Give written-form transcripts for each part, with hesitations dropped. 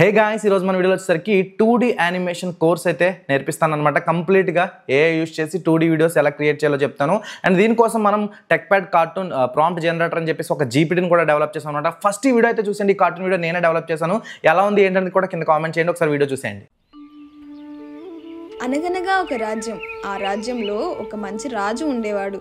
Hey guys, ఈరోజు మన వీడియోలో వచ్చేసరికి 2D యానిమేషన్ కోర్స్ అయితే నేర్పిస్తాను అనమాట. కంప్లీట్గా ఏఐ యూస్ చేసి 2D వీడియోస్ ఎలా క్రియేట్ చేయాలో చెప్తాను. అండ్ దీనికోసం మనం టెక్ప్యాడ్ కార్టూన్ ప్రాంప్ట్ జనరేటర్ అని చెప్పేసి ఒక జీపీటీని కూడా డెవలప్ చేసాం అనమాట. ఫస్ట్ ఈ వీడియో అయితే చూసేయండి. ఈ కార్టూన్ వీడియో నేనే డెవలప్ చేశాను. ఎలా ఉంది ఏంటనేది కూడా కింద కామెంట్ చేయండి. ఒకసారి వీడియో చూసేయండి. అనగనగా ఒక రాజ్యం. ఆ రాజ్యంలో ఒక మంచి రాజు ఉండేవాడు.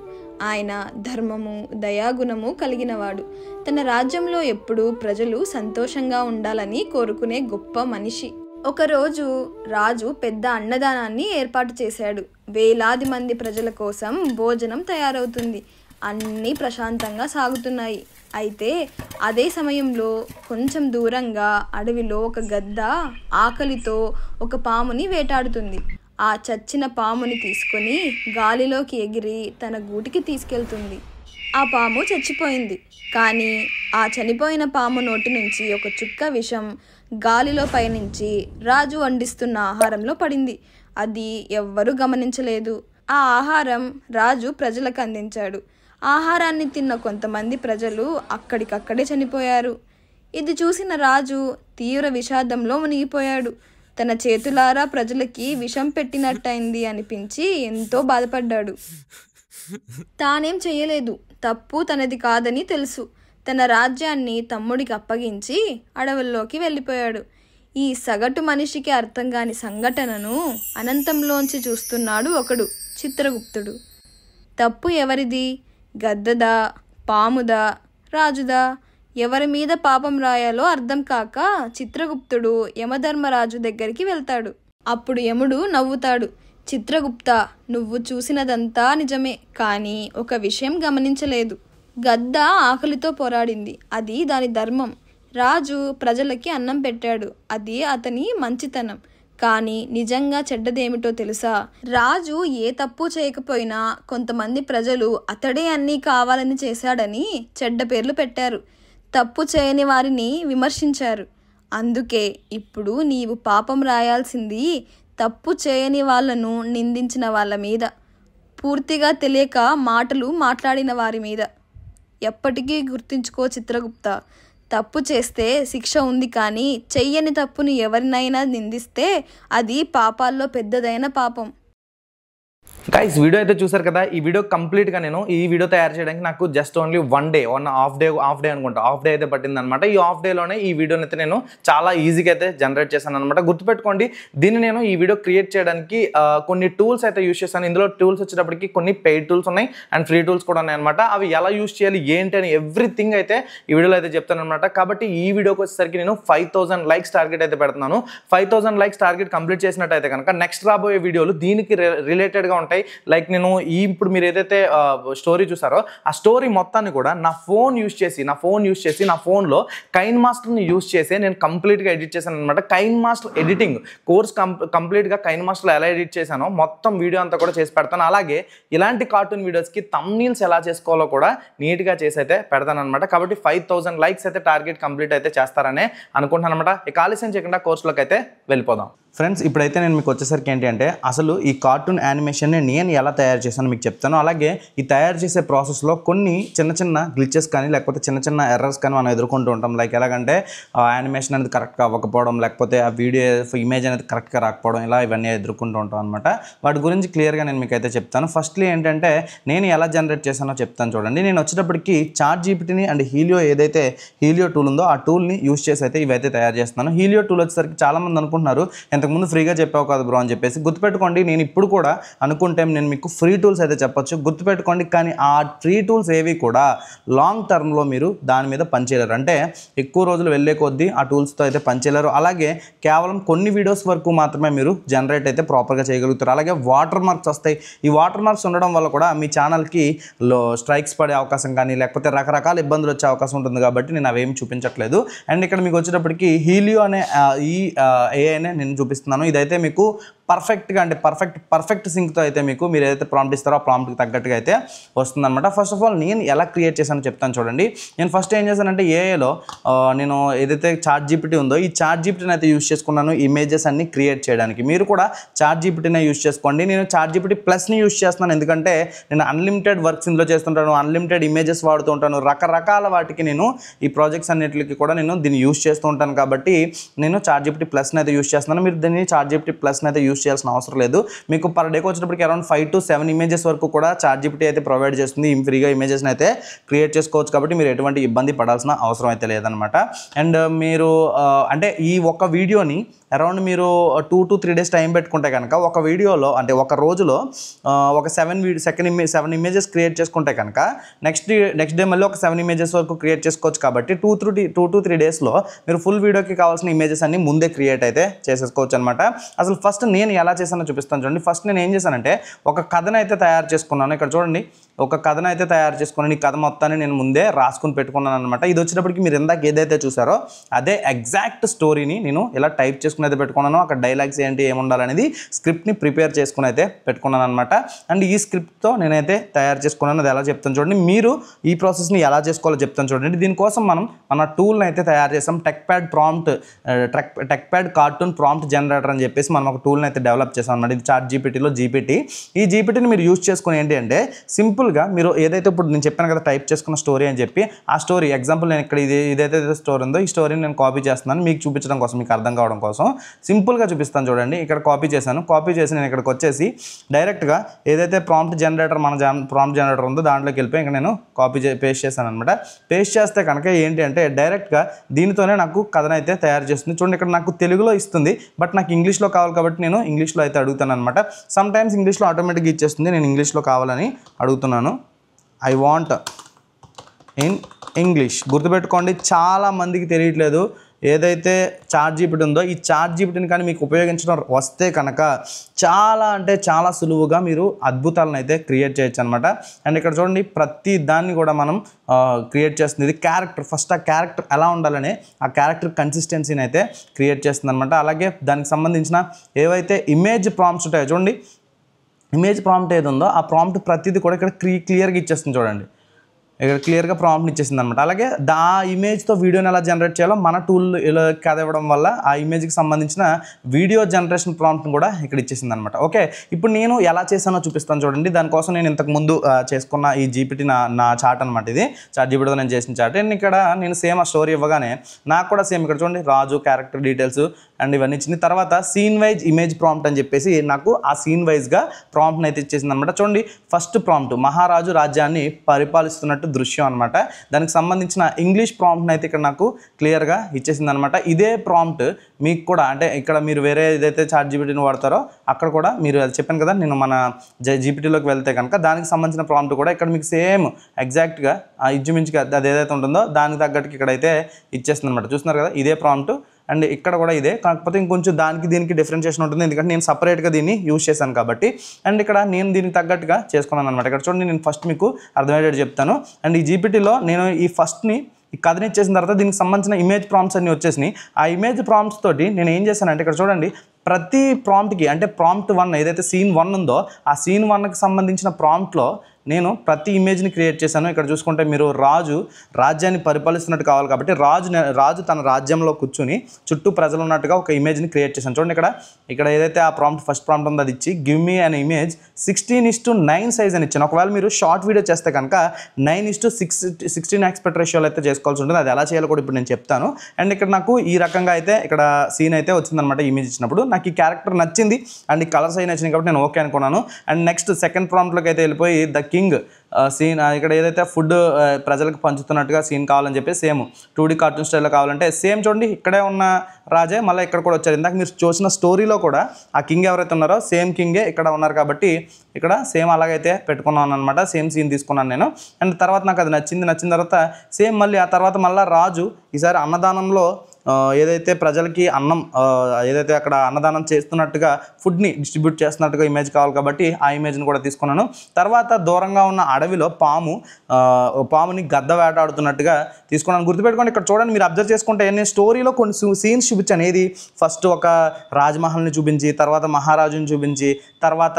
ఆయన ధర్మము, దయాగుణము కలిగినవాడు. తన రాజ్యంలో ఎప్పుడూ ప్రజలు సంతోషంగా ఉండాలని కోరుకునే గొప్ప మనిషి. ఒకరోజు రాజు పెద్ద అన్నదానాన్ని ఏర్పాటు చేశాడు. వేలాది మంది ప్రజల కోసం భోజనం తయారవుతుంది. అన్నీ ప్రశాంతంగా సాగుతున్నాయి. అయితే అదే సమయంలో కొంచెం దూరంగా అడవిలో ఒక గద్ద ఆకలితో ఒక పాముని వేటాడుతుంది. ఆ చచ్చిన పాముని తీసుకొని గాలిలోకి ఎగిరి తన గూటికి తీసుకెళ్తుంది. ఆ పాము చచ్చిపోయింది. కానీ ఆ చనిపోయిన పాము నోటి నుంచి ఒక చుక్క విషం గాలిలో పయనించి రాజు వండిస్తున్న ఆహారంలో పడింది. అది ఎవ్వరూ గమనించలేదు. ఆ ఆహారం రాజు ప్రజలకు అందించాడు. ఆహారాన్ని తిన్న కొంతమంది ప్రజలు అక్కడికక్కడే చనిపోయారు. ఇది చూసిన రాజు తీవ్ర విషాదంలో మునిగిపోయాడు. తన చేతులారా ప్రజలకి విషం పెట్టినట్టయింది అనిపించి ఎంతో బాధపడ్డాడు. తానేం చెయ్యలేదు, తప్పు తనది కాదని తెలుసు. తన రాజ్యాన్ని తమ్ముడికి అప్పగించి అడవుల్లోకి వెళ్ళిపోయాడు. ఈ సగటు మనిషికి అర్థం కాని సంఘటనను అనంతంలోంచి చూస్తున్నాడు ఒకడు, చిత్రగుప్తుడు. తప్పు ఎవరిది? గద్దదా, పాముదా, రాజుదా? ఎవరి మీద పాపం రాయాలో అర్థం కాక చిత్రగుప్తుడు యమధర్మరాజు దగ్గరికి వెళ్తాడు. అప్పుడు యముడు నవ్వుతాడు. చిత్రగుప్త, నువ్వు చూసినదంతా నిజమే, కానీ ఒక విషయం గమనించలేదు. గద్ద ఆకలితో పోరాడింది. అది దాని ధర్మం. రాజు ప్రజలకి అన్నం పెట్టాడు. అది అతని మంచితనం. కానీ నిజంగా చెడ్డదేమిటో తెలుసా? రాజు ఏ తప్పు చేయకపోయినా కొంతమంది ప్రజలు అతడే అన్నీ కావాలని చేశాడని చెడ్డ పేర్లు పెట్టారు. తప్పు చేయని వారిని విమర్శించారు. అందుకే ఇప్పుడు నీవు పాపం రాయాల్సింది తప్పు చేయని వాళ్లను నిందించిన వాళ్ళ మీద, పూర్తిగా తెలియక మాటలు మాట్లాడిన వారి మీద. ఎప్పటికీ గుర్తుంచుకో చిత్రగుప్త, తప్పు చేస్తే శిక్ష ఉంది, కానీ చెయ్యని తప్పుని ఎవరినైనా నిందిస్తే అది పాపాల్లో పెద్దదైన పాపం. గైస్, వీడియో అయితే చూసారు కదా. ఈ వీడియో కంప్లీట్గా నేను ఈ వీడియో తయారు చేయడానికి నాకు just only one half day అనుకుంటా. హాఫ్ డే అయితే పట్టిందనమాట. ఈ హాఫ్ డేలోనే ఈ వీడియోని అయితే నేను చాలా ఈజీగా అయితే జనరేట్ చేశాను అనమాట. గుర్తుపెట్టుకోండి, దీన్ని నేను ఈ వీడియో క్రియేట్ చేయడానికి కొన్ని టూల్స్ అయితే యూస్ చేశాను. ఇందులో టూల్స్ వచ్చేటప్పటికి కొన్ని పెయిడ్ టూల్స్ ఉన్నాయి అండ్ ఫ్రీ టూల్స్ కూడా ఉన్నాయన్నమాట. అవి ఎలా యూస్ చేయాలి ఏంటి అని ఎవ్రీథింగ్ అయితే ఈ వీడియోలో అయితే చెప్తాను అనమాట. కాబట్టి ఈ వీడియోకి వచ్చేసరికి నేను 5000 లైక్స్ టార్గెట్ అయితే పెడుతున్నాను. 5000 లైక్స్ టార్గెట్ కంప్లీట్ చేసినట్టయితే కనుక నెక్స్ట్ రాబోయే వీడియోలు దీనికి రిలేటెడ్గా ఉంటాయి. లైక్ నేను ఇప్పుడు మీరు ఏదైతే స్టోరీ చూసారో ఆ స్టోరీ మొత్తాన్ని కూడా నా ఫోన్ యూస్ చేసి నా ఫోన్లో కైన్ మాస్టర్ని యూస్ చేసి నేను కంప్లీట్గా ఎడిట్ చేశాను అనమాట. కైన్ మాస్టర్ ఎడిటింగ్ కోర్స్ కంప్లీట్గా కైన్ మాస్టర్లో ఎలా ఎడిట్ చేశానో మొత్తం వీడియో అంతా కూడా చేసి పెడతాను. అలాగే ఇలాంటి కార్టూన్ వీడియోస్కి థంబ్నెయిల్స్ ఎలా చేసుకోవాలో కూడా నీట్గా చేసి అయితే పెడతాను అనమాట. కాబట్టి 5000 లైక్స్ అయితే టార్గెట్ కంప్లీట్ అయితే చేస్తారనే అనుకుంటున్నాను అనమాట. ఇక ఆలస్యం చేయకుండా కోర్సులోకి అయితే వెళ్ళిపోదాం. ఫ్రెండ్స్, ఇప్పుడైతే నేను మీకు వచ్చేసరికి ఏంటి అంటే అసలు ఈ కార్టూన్ యానిమేషన్ని నేను ఎలా తయారు చేశానో మీకు చెప్తాను. అలాగే ఈ తయారు చేసే ప్రాసెస్లో కొన్ని చిన్న గ్లిచెస్ కానీ లేకపోతే చిన్న ఎర్రర్స్ కానీ మనం ఎదుర్కొంటూ ఉంటాం. లైక్ ఎలాగంటే యానిమేషన్ అనేది కరెక్ట్గా అవ్వకపోవడం, లేకపోతే ఆ వీడియో ఇమేజ్ అనేది కరెక్ట్గా రాకపోవడం, ఇలా ఇవన్నీ ఎదుర్కొంటూ ఉంటాం అనమాట. వాటి గురించి క్లియర్గా నేను మీకు అయితే చెప్తాను. ఫస్ట్లీ ఏంటంటే నేను ఎలా జనరేట్ చేశానో చెప్తాను చూడండి. నేను వచ్చేటప్పటికి చాట్ జీపీటీని అండ్ ఏదైతే హీలియో టూల్ ఉందో ఆ టూల్ని యూస్ చేసి అయితే ఇవైతే తయారు చేస్తున్నాను. హీలియో టూల్ వచ్చేసరికి చాలామంది అనుకుంటున్నారు ఇంతకుముందు ఫ్రీగా చెప్పావు కదా బ్రో అని చెప్పేసి. గుర్తుపెట్టుకోండి, నేను ఇప్పుడు కూడా అనుకుంటే నేను మీకు ఫ్రీ టూల్స్ అయితే చెప్పొచ్చు, గుర్తుపెట్టుకోండి. కానీ ఆ ఫ్రీ టూల్స్ ఏవి కూడా లాంగ్ టర్మ్లో మీరు దాని మీద పనిచేయలేరు. అంటే ఎక్కువ రోజులు వెళ్ళే కొద్దీ ఆ టూల్స్తో అయితే పనిచేయలేరు. అలాగే కేవలం కొన్ని వీడియోస్ వరకు మాత్రమే మీరు జనరేట్ అయితే ప్రాపర్గా చేయగలుగుతారు. అలాగే వాటర్ మార్క్స్ వస్తాయి. ఈ వాటర్ మార్క్స్ ఉండడం వల్ల కూడా మీ ఛానల్కి స్ట్రైక్స్ పడే అవకాశం కానీ లేకపోతే రకరకాల ఇబ్బందులు వచ్చే అవకాశం ఉంటుంది. కాబట్టి నేను అవేమి చూపించట్లేదు. అండ్ ఇక్కడ మీకు వచ్చేటప్పటికి హీలియో అనే ఈ ఏఐనే నేను చూపిస్తున్నాను. ఇదైతే మీకు పర్ఫెక్ట్గా అంటే పర్ఫెక్ట్ సింక్తో అయితే మీకు మీరు ఏదైతే ప్రాంప్ట్ ఇస్తారో ఆ ప్రాంప్ట్కి తగ్గట్టుగా అయితే వస్తుందన్నమాట. ఫస్ట్ ఆఫ్ ఆల్ నేను ఎలా క్రియేట్ చేశానో చెప్తాను చూడండి. నేను ఫస్ట్ ఏం చేశానంటే ఏఐలో నేను ఏదైతే చాట్ జీపీటీ ఉందో ఈ చాట్ జీపీటీని అయితే యూస్ చేసుకున్నాను ఇమేజెస్ అన్ని క్రియేట్ చేయడానికి. మీరు కూడా చాట్ జీపీటీనే యూస్ చేసుకోండి. నేను చాట్ జీపీటీ ప్లస్ని యూస్ చేస్తున్నాను, ఎందుకంటే నేను అన్లిమిటెడ్ వర్క్స్ ఇందులో చేస్తుంటాను, అన్లిమిటెడ్ ఇమేజెస్ వాడుతూ ఉంటాను, రకరకాల వాటికి నేను ఈ ప్రాజెక్ట్స్ అన్నిటికి కూడా నేను దీన్ని యూస్ చేస్తూ ఉంటాను. కాబట్టి నేను చాట్ జీపీటీ ప్లస్ని అయితే యూస్ చేస్తున్నాను. మీరు దీన్ని చాట్ జీపీటీ ప్లస్ని అయితే యూస్ చేయాల్సిన అవసరం లేదు. మీకు పర్ డేకి వచ్చేటప్పటికి అరౌండ్ 5 to 7 ఇమేజెస్ వరకు కూడా చాట్ జీపీటీ అయితే ప్రొవైడ్ చేస్తుంది. ఫ్రీగా ఇమేజెస్ని అయితే క్రియేట్ చేసుకోవచ్చు, కాబట్టి మీరు ఎటువంటి ఇబ్బంది పడాల్సిన అవసరం అయితే లేదనమాట. అండ్ మీరు అంటే ఈ ఒక వీడియోని అరౌండ్ మీరు 2 to 3 days టైం పెట్టుకుంటే కనుక ఒక వీడియోలో అంటే ఒక రోజులో ఒక 7 ఇమేజెస్ క్రియేట్ చేసుకుంటే కనుక నెక్స్ట్ డే మళ్ళీ ఒక 7 ఇమేజెస్ వరకు క్రియేట్ చేసుకోవచ్చు. కాబట్టి 2 to 3 daysలో మీరు ఫుల్ వీడియోకి కావాల్సిన ఇమేజెస్ అన్ని ముందే క్రియేట్ అయితే చేసేసుకోవచ్చు అనమాట. అసలు ఫస్ట్ నేను ఎలా చేశానో చూపిస్తాను చూడండి. ఫస్ట్ నేను ఏం చేశానంటే ఒక కథను అయితే తయారు చేసుకున్నాను. ఇక్కడ చూడండి, ఒక కథను అయితే తయారు చేసుకున్నాను. ఈ కథ మొత్తాన్ని నేను ముందే రాసుకుని పెట్టుకున్నాను అనమాట. ఇది వచ్చేటప్పటికి మీరు ఇందాక ఏదైతే చూసారో అదే ఎగ్జాక్ట్ స్టోరీని నేను ఇలా టైప్ చేసుకుని అయితే పెట్టుకున్నాను. అక్కడ డైలాగ్స్ ఏంటి ఏముండాలనేది స్క్రిప్ట్ని ప్రిపేర్ చేసుకుని అయితే పెట్టుకున్నాను అనమాట. అండ్ ఈ స్క్రిప్ట్తో నేనైతే తయారు చేసుకున్నాను. అది ఎలా చెప్తాను చూడండి. మీరు ఈ ప్రాసెస్ని ఎలా చేసుకోవాలో చెప్తాను చూడండి. దీనికోసం మనం మన టూల్ని అయితే తయారు చేసాం. టెక్ప్యాడ్ కార్టూన్ ప్రాంప్ట్ జనరేటర్ అని చెప్పేసి మనం ఒక టూల్ని అయితే డెవలప్ చేసాం అనమాట. ఇది చాట్ జీపీటీలో జీపీటీ. ఈ జీపీటీని మీరు యూజ్ చేసుకుని ఏంటి అంటే సింపుల్గా మీరు ఏదైతే ఇప్పుడు నేను చెప్పాను కదా టైప్ చేసుకున్న స్టోరీ అని చెప్పి, ఆ స్టోరీ ఎగ్జాంపుల్ నేను ఇక్కడ ఇదైతే స్టోరీ ఉందో ఈ స్టోరీని నేను కాపీ చేస్తున్నాను మీకు చూపించడం కోసం, మీకు అర్థం కావడం కోసం సింపుల్గా చూపిస్తాను చూడండి. ఇక్కడ కాపీ చేశాను. కాపీ చేసి నేను ఇక్కడికి వచ్చేసి డైరెక్ట్గా ఏదైతే ప్రాంప్ట్ జనరేటర్ ప్రాంప్ట్ జనరేటర్ ఉందో దాంట్లోకి వెళ్ళిపోయి ఇంకా నేను పేస్ట్ చేశాను అనమాట. పేస్ట్ చేస్తే కనుక ఏంటి అంటే డైరెక్ట్గా దీనితోనే నాకు కథను అయితే తయారు చేస్తుంది. చూడండి, ఇక్కడ నాకు తెలుగులో ఇస్తుంది, బట్ నాకు ఇంగ్లీష్లో కావాలి కాబట్టి నేను ఇంగ్లీష్లో అయితే అడుగుతాను అనమాట. సమ్ టైమ్స్ ఇంగ్లీష్లో ఆటోమేటిక్గా ఇచ్చేస్తుంది. నేను ఇంగ్లీష్లో కావాలని అడుగుతున్నాను. I want in English. గుర్తుపెట్టుకోండి, చాలా మందికి తెలియట్లేదు ఏదైతే చాట్ జీపీటీ ఉందో ఈ చాట్ జీపీటీని కానీ మీకు ఉపయోగించడం వస్తే కనుక చాలా అంటే చాలా సులువుగా మీరు అద్భుతాలను అయితే క్రియేట్ చేయొచ్చు అనమాట. అండ్ ఇక్కడ చూడండి, ప్రతి దాన్ని కూడా మనం క్రియేట్ చేస్తుంది. ఇది క్యారెక్టర్, ఫస్ట్ ఆ క్యారెక్టర్ ఎలా ఉండాలని ఆ క్యారెక్టర్ కన్సిస్టెన్సీని అయితే క్రియేట్ చేస్తుంది అనమాట. అలాగే దానికి సంబంధించిన ఏవైతే ఇమేజ్ ప్రాంప్ట్స్ ఉంటాయో చూడండి, ఇమేజ్ ప్రాంప్ట్ ఏది ఉందో ఆ ప్రాంప్ట్ ప్రతిదీ కూడా ఇక్కడ క్లియర్గా ఇచ్చేస్తుంది చూడండి. ఇక్కడ క్లియర్గా ప్రాంప్ట్ని ఇచ్చేసింది అనమాట. అలాగే ఆ ఇమేజ్తో వీడియోని ఎలా జనరేట్ చేయాలో మన టూల్ ఇలా కథ ఇవ్వడం వల్ల ఆ ఇమేజ్కి సంబంధించిన వీడియో జనరేషన్ ప్రాంప్ట్ని కూడా ఇక్కడ ఇచ్చేసింది అనమాట. ఓకే, ఇప్పుడు నేను ఎలా చేశానో చూపిస్తాను చూడండి. దానికోసం నేను ఇంతకుముందు చేసుకున్న ఈ జీపీటీ నా చాట్ అనమాట. ఇది చాట్ జీపీటీతో నేను చేసిన చాట్. అండ్ ఇక్కడ నేను సేమ్ ఆ స్టోరీ ఇవ్వగానే నాకు కూడా సేమ్ ఇక్కడ చూడండి రాజు క్యారెక్టర్ డీటెయిల్స్ అండ్ ఇవన్నీ ఇచ్చింది. తర్వాత సీన్ వైజ్ ఇమేజ్ ప్రాంప్ట్ అని చెప్పేసి నాకు ఆ సీన్ వైజ్గా ప్రాంప్ట్ని అయితే ఇచ్చేసింది అనమాట. చూడండి, ఫస్ట్ ప్రాంప్ట్ మహారాజు రాజ్యాన్ని పరిపాలిస్తున్నట్టు దృశ్యం అనమాట. దానికి సంబంధించిన ఇంగ్లీష్ ప్రాంప్ట్ని అయితే ఇక్కడ నాకు క్లియర్గా ఇచ్చేసింది అనమాట. ఇదే ప్రాంప్ట్ మీకు కూడా అంటే ఇక్కడ మీరు వేరే ఏదైతే చాట్ జీపీటీని వాడతారో అక్కడ కూడా మీరు అది చెప్పాను కదా నేను మన జీపీటీలోకి వెళ్తే కనుక దానికి సంబంధించిన ప్రాంప్ట్ కూడా ఇక్కడ మీకు సేమ్ ఎగ్జాక్ట్గా ఇంచుమించుగా అది ఏదైతే ఉంటుందో దానికి తగ్గట్టుకి ఇక్కడైతే ఇచ్చేస్తుంది అనమాట. చూస్తున్నారు కదా, ఇదే ప్రాంప్ట్. అండ్ ఇక్కడ కూడా ఇదే, కాకపోతే ఇంకొంచెం దానికి దీనికి డిఫరెన్షియేషన్ ఉంటుంది, ఎందుకంటే నేను సపరేట్గా దీన్ని యూజ్ చేశాను కాబట్టి. అండ్ ఇక్కడ నేను దీనికి తగ్గట్టుగా చేసుకున్నాను అనమాట. ఇక్కడ చూడండి, నేను ఫస్ట్ మీకు అర్థమయ్యేటట్టు చెప్తాను. అండ్ ఈ జీపీటీలో నేను ఈ కథని ఇచ్చేసిన తర్వాత దీనికి సంబంధించిన ఇమేజ్ ప్రాంప్ట్స్ అన్నీ వచ్చేసినాయి. ఆ ఇమేజ్ ప్రాంప్ట్స్ తోటి నేను ఏం చేశానంటే ఇక్కడ చూడండి, ప్రతి ప్రాంప్ట్కి అంటే ప్రాంప్ట్ 1 ఏదైతే సీన్ 1 ఉందో ఆ సీన్ 1కి సంబంధించిన ప్రాంప్ట్లో నేను ప్రతి ఇమేజ్ని క్రియేట్ చేశాను. ఇక్కడ చూసుకుంటే మీరు రాజ్యాన్ని పరిపాలిస్తున్నట్టు కావాలి కాబట్టి రాజు తన రాజ్యంలో కూర్చుని చుట్టూ ప్రజలు ఉన్నట్టుగా ఒక ఇమేజ్ని క్రియేట్ చేశాను. చూడండి, ఇక్కడ ఏదైతే ఆ ప్రాంప్ట్ ఫస్ట్ ప్రాంప్ట్ ఉందో అది ఇచ్చి గివ్ మీ అనే ఇమేజ్ 16:9 సైజ్ అని ఇచ్చాను. ఒకవేళ మీరు షార్ట్ వీడియో చేస్తే కనుక 9:16 ఆస్పెక్ట్ రేషియోలో అయితే చేసుకోవాల్సి ఉంటుంది. అది ఎలా చేయాలో కూడా ఇప్పుడు నేను చెప్తాను. అండ్ ఇక్కడ నాకు ఈ రకంగా అయితే ఇక్కడ సీన్ అయితే వచ్చిందనమాట. ఇమేజ్ ఇచ్చినప్పుడు నాకు ఈ క్యారెక్టర్ నచ్చింది అండ్ ఈ కలర్స్ అయి నచ్చినాయి కాబట్టి నేను ఓకే అనుకున్నాను. అండ్ నెక్స్ట్ సెకండ్ ప్రాంప్ట్లోకి అయితే వెళ్ళిపోయి ద కింగ్ సీన్, ఇక్కడ ఏదైతే ఫుడ్ ప్రజలకు పంచుతున్నట్టుగా సీన్ కావాలని చెప్పి సేమ్ 2D కార్టూన్ స్టైల్లో కావాలంటే సేమ్ చూడండి, ఇక్కడే ఉన్న రాజే మళ్ళీ ఇక్కడ కూడా వచ్చారు. ఇందాక మీరు చూసిన స్టోరీలో కూడా ఆ కింగ్ ఎవరైతే ఉన్నారో సేమ్ కింగే ఇక్కడ ఉన్నారు కాబట్టి ఇక్కడ సేమ్ అలాగైతే పెట్టుకున్నాను అనమాట. సేమ్ సీన్ తీసుకున్నాను నేను. అండ్ తర్వాత నాకు అది నచ్చిన తర్వాత సేమ్ మళ్ళీ ఆ తర్వాత మళ్ళీ రాజు ఈసారి అన్నదానంలో ఏదైతే ప్రజలకి అన్నం ఏదైతే అక్కడ అన్నదానం చేస్తున్నట్టుగా ఫుడ్ని డిస్ట్రిబ్యూట్ చేస్తున్నట్టుగా ఇమేజ్ కావాలి కాబట్టి ఆ ఇమేజ్ని కూడా తీసుకున్నాను. తర్వాత దూరంగా ఉన్న అడవిలో పాముని గద్ద వేటాడుతున్నట్టుగా తీసుకున్నాను. గుర్తుపెట్టుకోండి, ఇక్కడ చూడండి, మీరు అబ్జర్వ్ చేసుకుంటే నేను స్టోరీలో కొన్ని సీన్స్ చూపించాను. ఏది ఫస్ట్ ఒక రాజ్మహల్ని చూపించి, తర్వాత మహారాజుని చూపించి, తర్వాత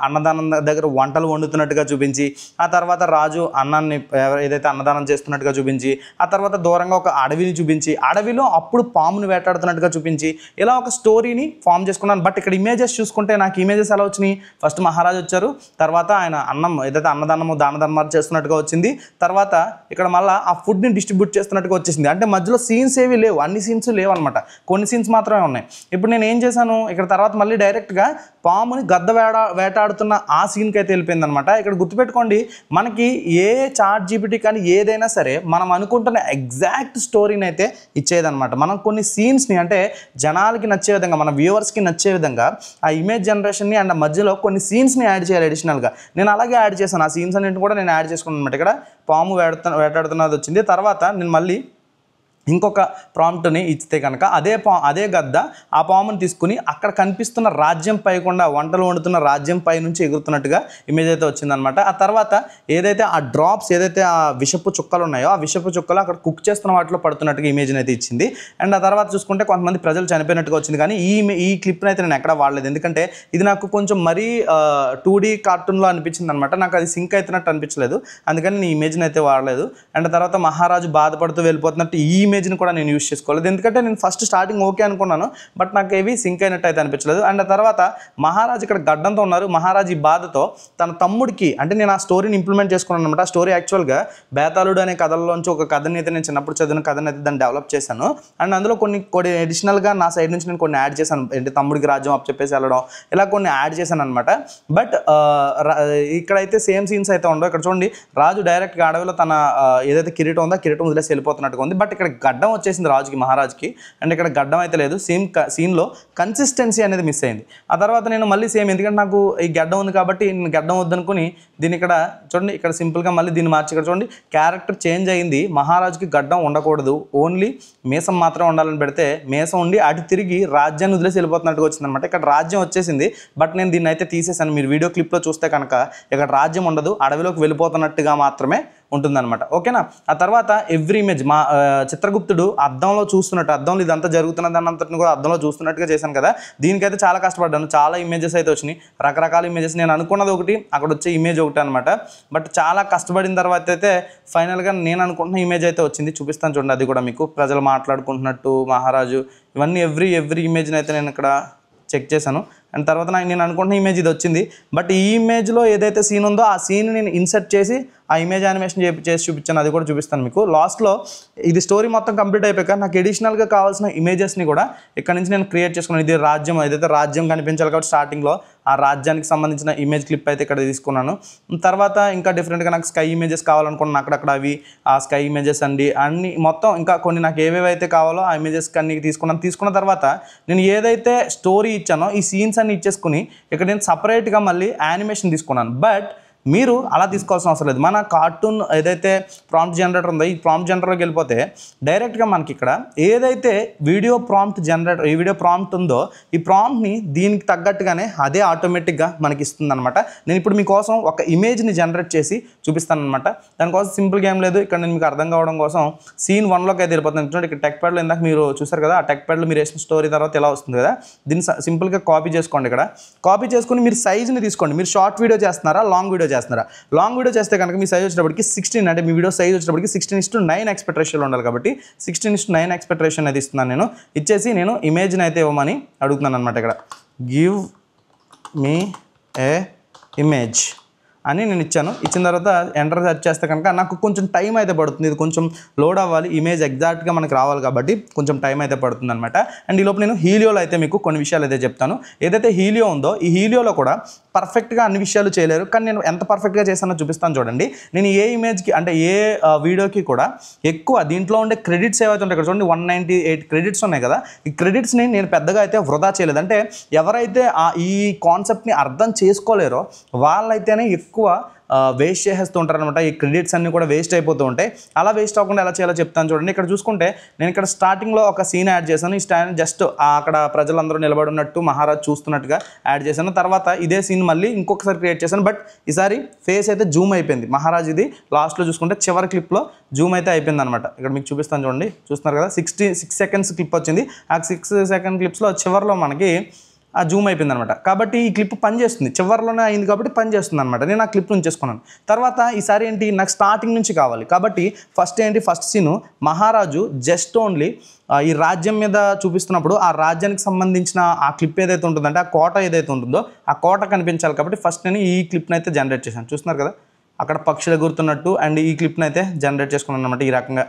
అన్నదానం దగ్గర వంటలు వండుతున్నట్టుగా చూపించి, ఆ తర్వాత రాజు అన్నాన్ని ఏదైతే అన్నదానం చేస్తున్నట్టుగా చూపించి, ఆ తర్వాత దూరంగా ఒక అడవిని చూపించి, అడవిలో అప్పుడు పాముని వేటాడుతున్నట్టుగా చూపించి, ఇలా ఒక స్టోరీని ఫామ్ చేసుకున్నాను. బట్ ఇక్కడ ఇమేజెస్ చూసుకుంటే నాకు ఇమేజెస్ ఎలా వచ్చినాయి? ఫస్ట్ మహారాజు వచ్చారు, తర్వాత ఆయన అన్నం ఏదైతే అన్నదానము దాన ధర్మాలు చేస్తున్నట్టుగా వచ్చింది, తర్వాత ఇక్కడ మళ్ళీ ఆ ఫుడ్ని డిస్ట్రిబ్యూట్ చేస్తున్నట్టుగా వచ్చేసింది. అంటే మధ్యలో సీన్స్ ఏవి లేవు, అన్ని సీన్స్ లేవు అనమాట, కొన్ని సీన్స్ మాత్రమే ఉన్నాయి. ఇప్పుడు నేను ఏం చేశాను, ఇక్కడ తర్వాత మళ్ళీ డైరెక్ట్గా పాముని గద్ద వేటాడుతున్న ఆ సీన్కి అయితే వెళ్ళిపోయింది అనమాట. ఇక్కడ గుర్తుపెట్టుకోండి, మనకి ఏ చాట్ జీపీటీ కానీ ఏదైనా సరే మనం అనుకుంటున్న ఎగ్జాక్ట్ స్టోరీని అయితే ఇచ్చేదనమాట. మనం కొన్ని సీన్స్ని అంటే జనాలకి నచ్చే విధంగా, మన వ్యూవర్స్కి నచ్చే విధంగా ఆ ఇమేజ్ జనరేషన్ని అండ్ మధ్యలో కొన్ని సీన్స్ని యాడ్ చేయాలి అడిషనల్గా. నేను అలాగే యాడ్ చేశాను, ఆ సీన్స్ అన్నింటిని కూడా నేను యాడ్ చేసుకున్నాను అనమాట. ఇక్కడ పాము వేటాడుతున్నది వచ్చింది, తర్వాత నేను మళ్ళీ ఇంకొక ప్రాంప్ట్ని ఇస్తే కనుక అదే గద్ద ఆ పాముని తీసుకుని అక్కడ కనిపిస్తున్న రాజ్యం పైకుండా వంటలు వండుతున్న రాజ్యం పై నుంచి ఎగురుతున్నట్టుగా ఇమేజ్ అయితే వచ్చిందనమాట. ఆ తర్వాత ఏదైతే ఆ డ్రాప్స్ ఏదైతే ఆ విషపు చుక్కలు ఉన్నాయో ఆ విషపు చుక్కలు అక్కడ కుక్ చేస్తున్న వాటిలో పడుతున్నట్టుగా ఇమేజ్ని అయితే ఇచ్చింది. అండ్ ఆ తర్వాత చూసుకుంటే కొంతమంది ప్రజలు చనిపోయినట్టుగా వచ్చింది. కానీ ఈ క్లిప్ని అయితే నేను ఎక్కడ వాడలేదు, ఎందుకంటే ఇది నాకు కొంచెం మరీ 2D కార్టూన్లో అనిపించింది అనమాట. నాకు అది సింక్ అవుతున్నట్టు అనిపించలేదు, అందుకని నేను ఇమేజ్ని అయితే వాడలేదు. అండ్ తర్వాత మహారాజు బాధపడుతూ వెళ్ళిపోతున్నట్టు ఈ ఇమేజ్ని కూడా నేను యూజ్ చేసుకోలేదు, ఎందుకంటే నేను ఫస్ట్ స్టార్టింగ్ ఓకే అనుకున్నాను, బట్ నాకు ఏవి సింక్ అయినట్టు అయితే అనిపించలేదు. అండ్ తర్వాత మహారాజు ఇక్కడ గడ్డంతో ఉన్నారు. మహారాజు ఈ బాధతో తన తమ్ముడికి, అంటే నేను ఆ స్టోరీని ఇంప్లిమెంట్ చేసుకున్నాను అనమాట. ఆ స్టోరీ యాక్చువల్గా బేతాళుడు అనే కథల్లోంచి ఒక కథని అయితే నేను చిన్నప్పుడు చదివిన కథని అయితే దాన్ని డెవలప్ చేశాను. అండ్ అందులో కొన్ని అడిషనల్గా నా సైడ్ నుంచి నేను కొన్ని యాడ్ చేశాను, అంటే తమ్ముడికి రాజ్యం అప్ చెప్పేసి వెళ్ళడం, ఇలా కొన్ని యాడ్ చేశాను అనమాట. బట్ ఇక్కడైతే సేమ్ సీన్స్ అయితే ఉండవు. ఇక్కడ చూడండి, రాజు డైరెక్ట్గా అడవిలో తన ఏదైతే కిరీటం ఉందో కిరీటం వదిలేసి వెళ్ళిపోతున్నట్టుగా ఉంది. బట్ ఇక్కడ గడ్డం వచ్చేసింది రాజుకి, మహారాజుకి, అండ్ ఇక్కడ గడ్డం అయితే లేదు. సీన్లో కన్సిస్టెన్సీ అనేది మిస్ అయింది. ఆ తర్వాత నేను మళ్ళీ సేమ్, ఎందుకంటే నాకు ఈ గడ్డం ఉంది కాబట్టి నేను గడ్డం వద్దనుకుని దీన్ని ఇక్కడ చూడండి, ఇక్కడ సింపుల్గా మళ్ళీ దీన్ని మార్చి ఇక్కడ చూడండి క్యారెక్టర్ చేంజ్ అయింది. మహారాజుకి గడ్డం ఉండకూడదు, ఓన్లీ మీసం మాత్రం ఉండాలని పెడితే మీసం ఉండి అటు తిరిగి రాజ్యాన్ని వదిలేసి వెళ్ళిపోతున్నట్టుగా వచ్చిందనమాట. ఇక్కడ రాజ్యం వచ్చేసింది, బట్ నేను దీన్ని అయితే తీసేసాను. మీరు వీడియో క్లిప్లో చూస్తే కనుక ఇక్కడ రాజ్యం ఉండదు, అడవిలోకి వెళ్ళిపోతున్నట్టుగా మాత్రమే ఉంటుందన్నమాట. ఓకేనా. ఆ తర్వాత ఎవ్రీ ఇమేజ్ మా చిత్రగుప్తుడు అద్దంలో చూస్తున్నట్టు, అద్దంలో ఇదంతా జరుగుతున్నది అన్నంతటిని కూడా అద్దంలో చూస్తున్నట్టుగా చేశాను కదా. దీనికైతే చాలా కష్టపడ్డాను, చాలా ఇమేజెస్ అయితే వచ్చినాయి, రకరకాల ఇమేజెస్. నేను అనుకున్నది ఒకటి, అక్కడ వచ్చే ఇమేజ్ ఒకటి అనమాట. బట్ చాలా కష్టపడిన తర్వాత అయితే ఫైనల్గా నేను అనుకుంటున్న ఇమేజ్ అయితే వచ్చింది. చూపిస్తాను చూడండి, అది కూడా మీకు ప్రజలు మాట్లాడుకుంటున్నట్టు, మహారాజు, ఇవన్నీ ఎవ్రీ ఇమేజ్ని అయితే నేను ఇక్కడ చెక్ చేశాను. అండ్ తర్వాత నేను అనుకుంటున్న ఇమేజ్ ఇది వచ్చింది. బట్ ఈ ఇమేజ్లో ఏదైతే సీన్ ఉందో ఆ సీన్ నేను ఇన్సర్ట్ చేసి ఆ ఇమేజ్ యానిమేషన్ చేసి చూపించాను, అది కూడా చూపిస్తాను మీకు లాస్ట్లో. ఇది స్టోరీ మొత్తం కంప్లీట్ అయిపోయాక నాకు ఎడిషనల్గా కావాల్సిన ఇమేజెస్ని కూడా ఇక్కడ నుంచి నేను క్రియేట్ చేసుకున్నాను. ఇది రాజ్యం, ఏదైతే రాజ్యం కనిపించాలి కాబట్టి స్టార్టింగ్లో ఆ రాజ్యానికి సంబంధించిన ఇమేజ్ క్లిప్ అయితే ఇక్కడ తీసుకున్నాను. తర్వాత ఇంకా డిఫరెంట్గా నాకు స్కై ఇమేజెస్ కావాలనుకున్నాను, అక్కడక్కడ అవి ఆ స్కై ఇమేజెస్ అండి అన్ని మొత్తం ఇంకా కొన్ని నాకు ఏవేవైతే కావాలో ఆ ఇమేజెస్ అన్ని తీసుకున్న తర్వాత నేను ఏదైతే స్టోరీ ఇచ్చానో ఈ సీన్స్ అన్ని ఇచ్చేసుకుని ఇక్కడ నేను సపరేట్గా మళ్ళీ యానిమేషన్ తీసుకున్నాను. బట్ మీరు అలా తీసుకోవాల్సిన అవసరం లేదు. మన కార్టూన్ ఏదైతే ప్రాంప్ట్ జనరేటర్ ఉందో ఈ ప్రాంప్ట్ జనరేటర్కి వెళ్ళిపోతే డైరెక్ట్గా మనకి ఇక్కడ ఏదైతే వీడియో ప్రాంప్ట్ జనరేటర్, ఈ వీడియో ప్రాంప్ట్ ఉందో ఈ ప్రాంప్ట్ని దీనికి తగ్గట్టుగానే అదే ఆటోమేటిక్గా మనకి ఇస్తుంది అనమాట. నేను ఇప్పుడు మీకోసం ఒక ఇమేజ్ని జనరేట్ చేసి చూపిస్తాను అనమాట. దానికోసం సింపుల్గా ఏం లేదు, ఇక్కడ నేను మీకు అర్థం కావడం కోసం సీన్ 1లోకి అయితే వెళ్ళిపోతాను. చూడండి, ఇక్కడ టెక్ ప్యాడ్లో ఇందాక మీరు చూసారు కదా, ఆ టెక్ ప్యాడ్లో మీరు వేసిన స్టోరీ తర్వాత ఎలా వస్తుంది కదా, దీన్ని సింపుల్గా కాపీ చేసుకోండి. ఇక్కడ కాపీ చేసుకుని మీరు సైజ్ని తీసుకోండి. మీరు షార్ట్ వీడియో చేస్తున్నారా, లాంగ్ వీడియో చేస్తున్నారా? లాంగ్ వీడియో చేస్తే కనుక మీ సైజ్ వచ్చేటప్పటికి 16, అంటే మీ వీడియో సైజ్ వచ్చేటప్పటికి 16:9 ఎక్స్పెక్ట్ రేషియోలో ఉండాలి కాబట్టి 16:9 ఎక్స్పెక్ట్ రేషియో అయితే ఇస్తున్నాను. నేను ఇచ్చేసి నేను ఇమేజ్ని అయితే ఇవ్వమని అడుగుతున్నాను అనమాట. ఇక్కడ గివ్ మీ ఏ ఇమేజ్ అని నేను ఇచ్చాను. ఇచ్చిన తర్వాత ఎంటర్ సెర్చ్ చేస్తే కనుక నాకు కొంచెం టైం అయితే పడుతుంది, ఇది కొంచెం లోడ్ అవ్వాలి, ఇమేజ్ ఎగ్జాక్ట్గా మనకు రావాలి కాబట్టి కొంచెం టైం అయితే పడుతుంది అనమాట. అండ్ ఈలోపు నేను హీలియోలో అయితే మీకు కొన్ని విషయాలు అయితే చెప్తాను. ఏదైతే హీలియో ఉందో ఈ హీలియోలో కూడా పర్ఫెక్ట్గా అన్ని విషయాలు చేయలేరు, కానీ నేను ఎంత పర్ఫెక్ట్గా చేశానో చూపిస్తాను చూడండి. నేను ఏ ఇమేజ్కి అంటే ఏ వీడియోకి కూడా ఎక్కువ దీంట్లో ఉండే క్రెడిట్స్ ఏవైతే ఉంటాయి, ఇక్కడ చూడండి 198 క్రెడిట్స్ ఉన్నాయి కదా, ఈ క్రెడిట్స్ని నేను పెద్దగా అయితే వృధా చేయలేదు. అంటే ఎవరైతే ఈ కాన్సెప్ట్ని అర్థం చేసుకోలేరో వాళ్ళైతేనే ఎక్కువ వేస్ట్ చేసేస్తూ ఉంటారు అనమాట. ఈ క్రెడిట్స్ అన్నీ కూడా వేస్ట్ అయిపోతూ ఉంటాయి. అలా వేస్ట్ అవ్వకుండా ఎలా చేయాలో చెప్తాను చూడండి. ఇక్కడ చూసుకుంటే నేను ఇక్కడ స్టార్టింగ్లో ఒక సీన్ యాడ్ చేశాను. ఈ స్టాండ్ జస్ట్ అక్కడ ప్రజలందరూ నిలబడి ఉన్నట్టు మహారాజ్ చూస్తున్నట్టుగా యాడ్ చేశాను. తర్వాత ఇదే సీన్ మళ్ళీ ఇంకొకసారి క్రియేట్ చేశాను. బట్ ఈసారి ఫేస్ అయితే జూమ్ అయిపోయింది మహారాజ్. ఇది లాస్ట్లో చూసుకుంటే చివరి క్లిప్లో జూమ్ అయితే అయిపోయింది అనమాట. ఇక్కడ మీకు చూపిస్తాను చూడండి. చూస్తున్నారు కదా, 66 సెకండ్స్ క్లిప్ వచ్చింది. ఆ 6 సెకండ్ క్లిప్స్లో చివరిలో మనకి ఆ జూమ్ అయిపోయింది అనమాట. కాబట్టి ఈ క్లిప్ పనిచేస్తుంది, చివరిలోనే అయింది కాబట్టి పనిచేస్తుంది అనమాట. నేను ఆ క్లిప్ ఉంచేసుకున్నాను. తర్వాత ఈసారి ఏంటి, నాకు స్టార్టింగ్ నుంచి కావాలి కాబట్టి ఫస్ట్ సీను మహారాజు జస్ట్ ఓన్లీ ఈ రాజ్యం మీద చూపిస్తున్నప్పుడు ఆ రాజ్యానికి సంబంధించిన ఆ క్లిప్ ఏదైతే ఉంటుందంటే ఆ కోట ఏదైతే ఉంటుందో ఆ కోట కనిపించాలి కాబట్టి ఫస్ట్ నేను ఈ క్లిప్ని అయితే జనరేట్ చేశాను. చూస్తున్నారు కదా, అక్కడ పక్షులు ఎగురుతున్నట్టు అండ్ ఈ క్లిప్ని అయితే జనరేట్ చేసుకున్నాను అనమాట. ఈ రకంగా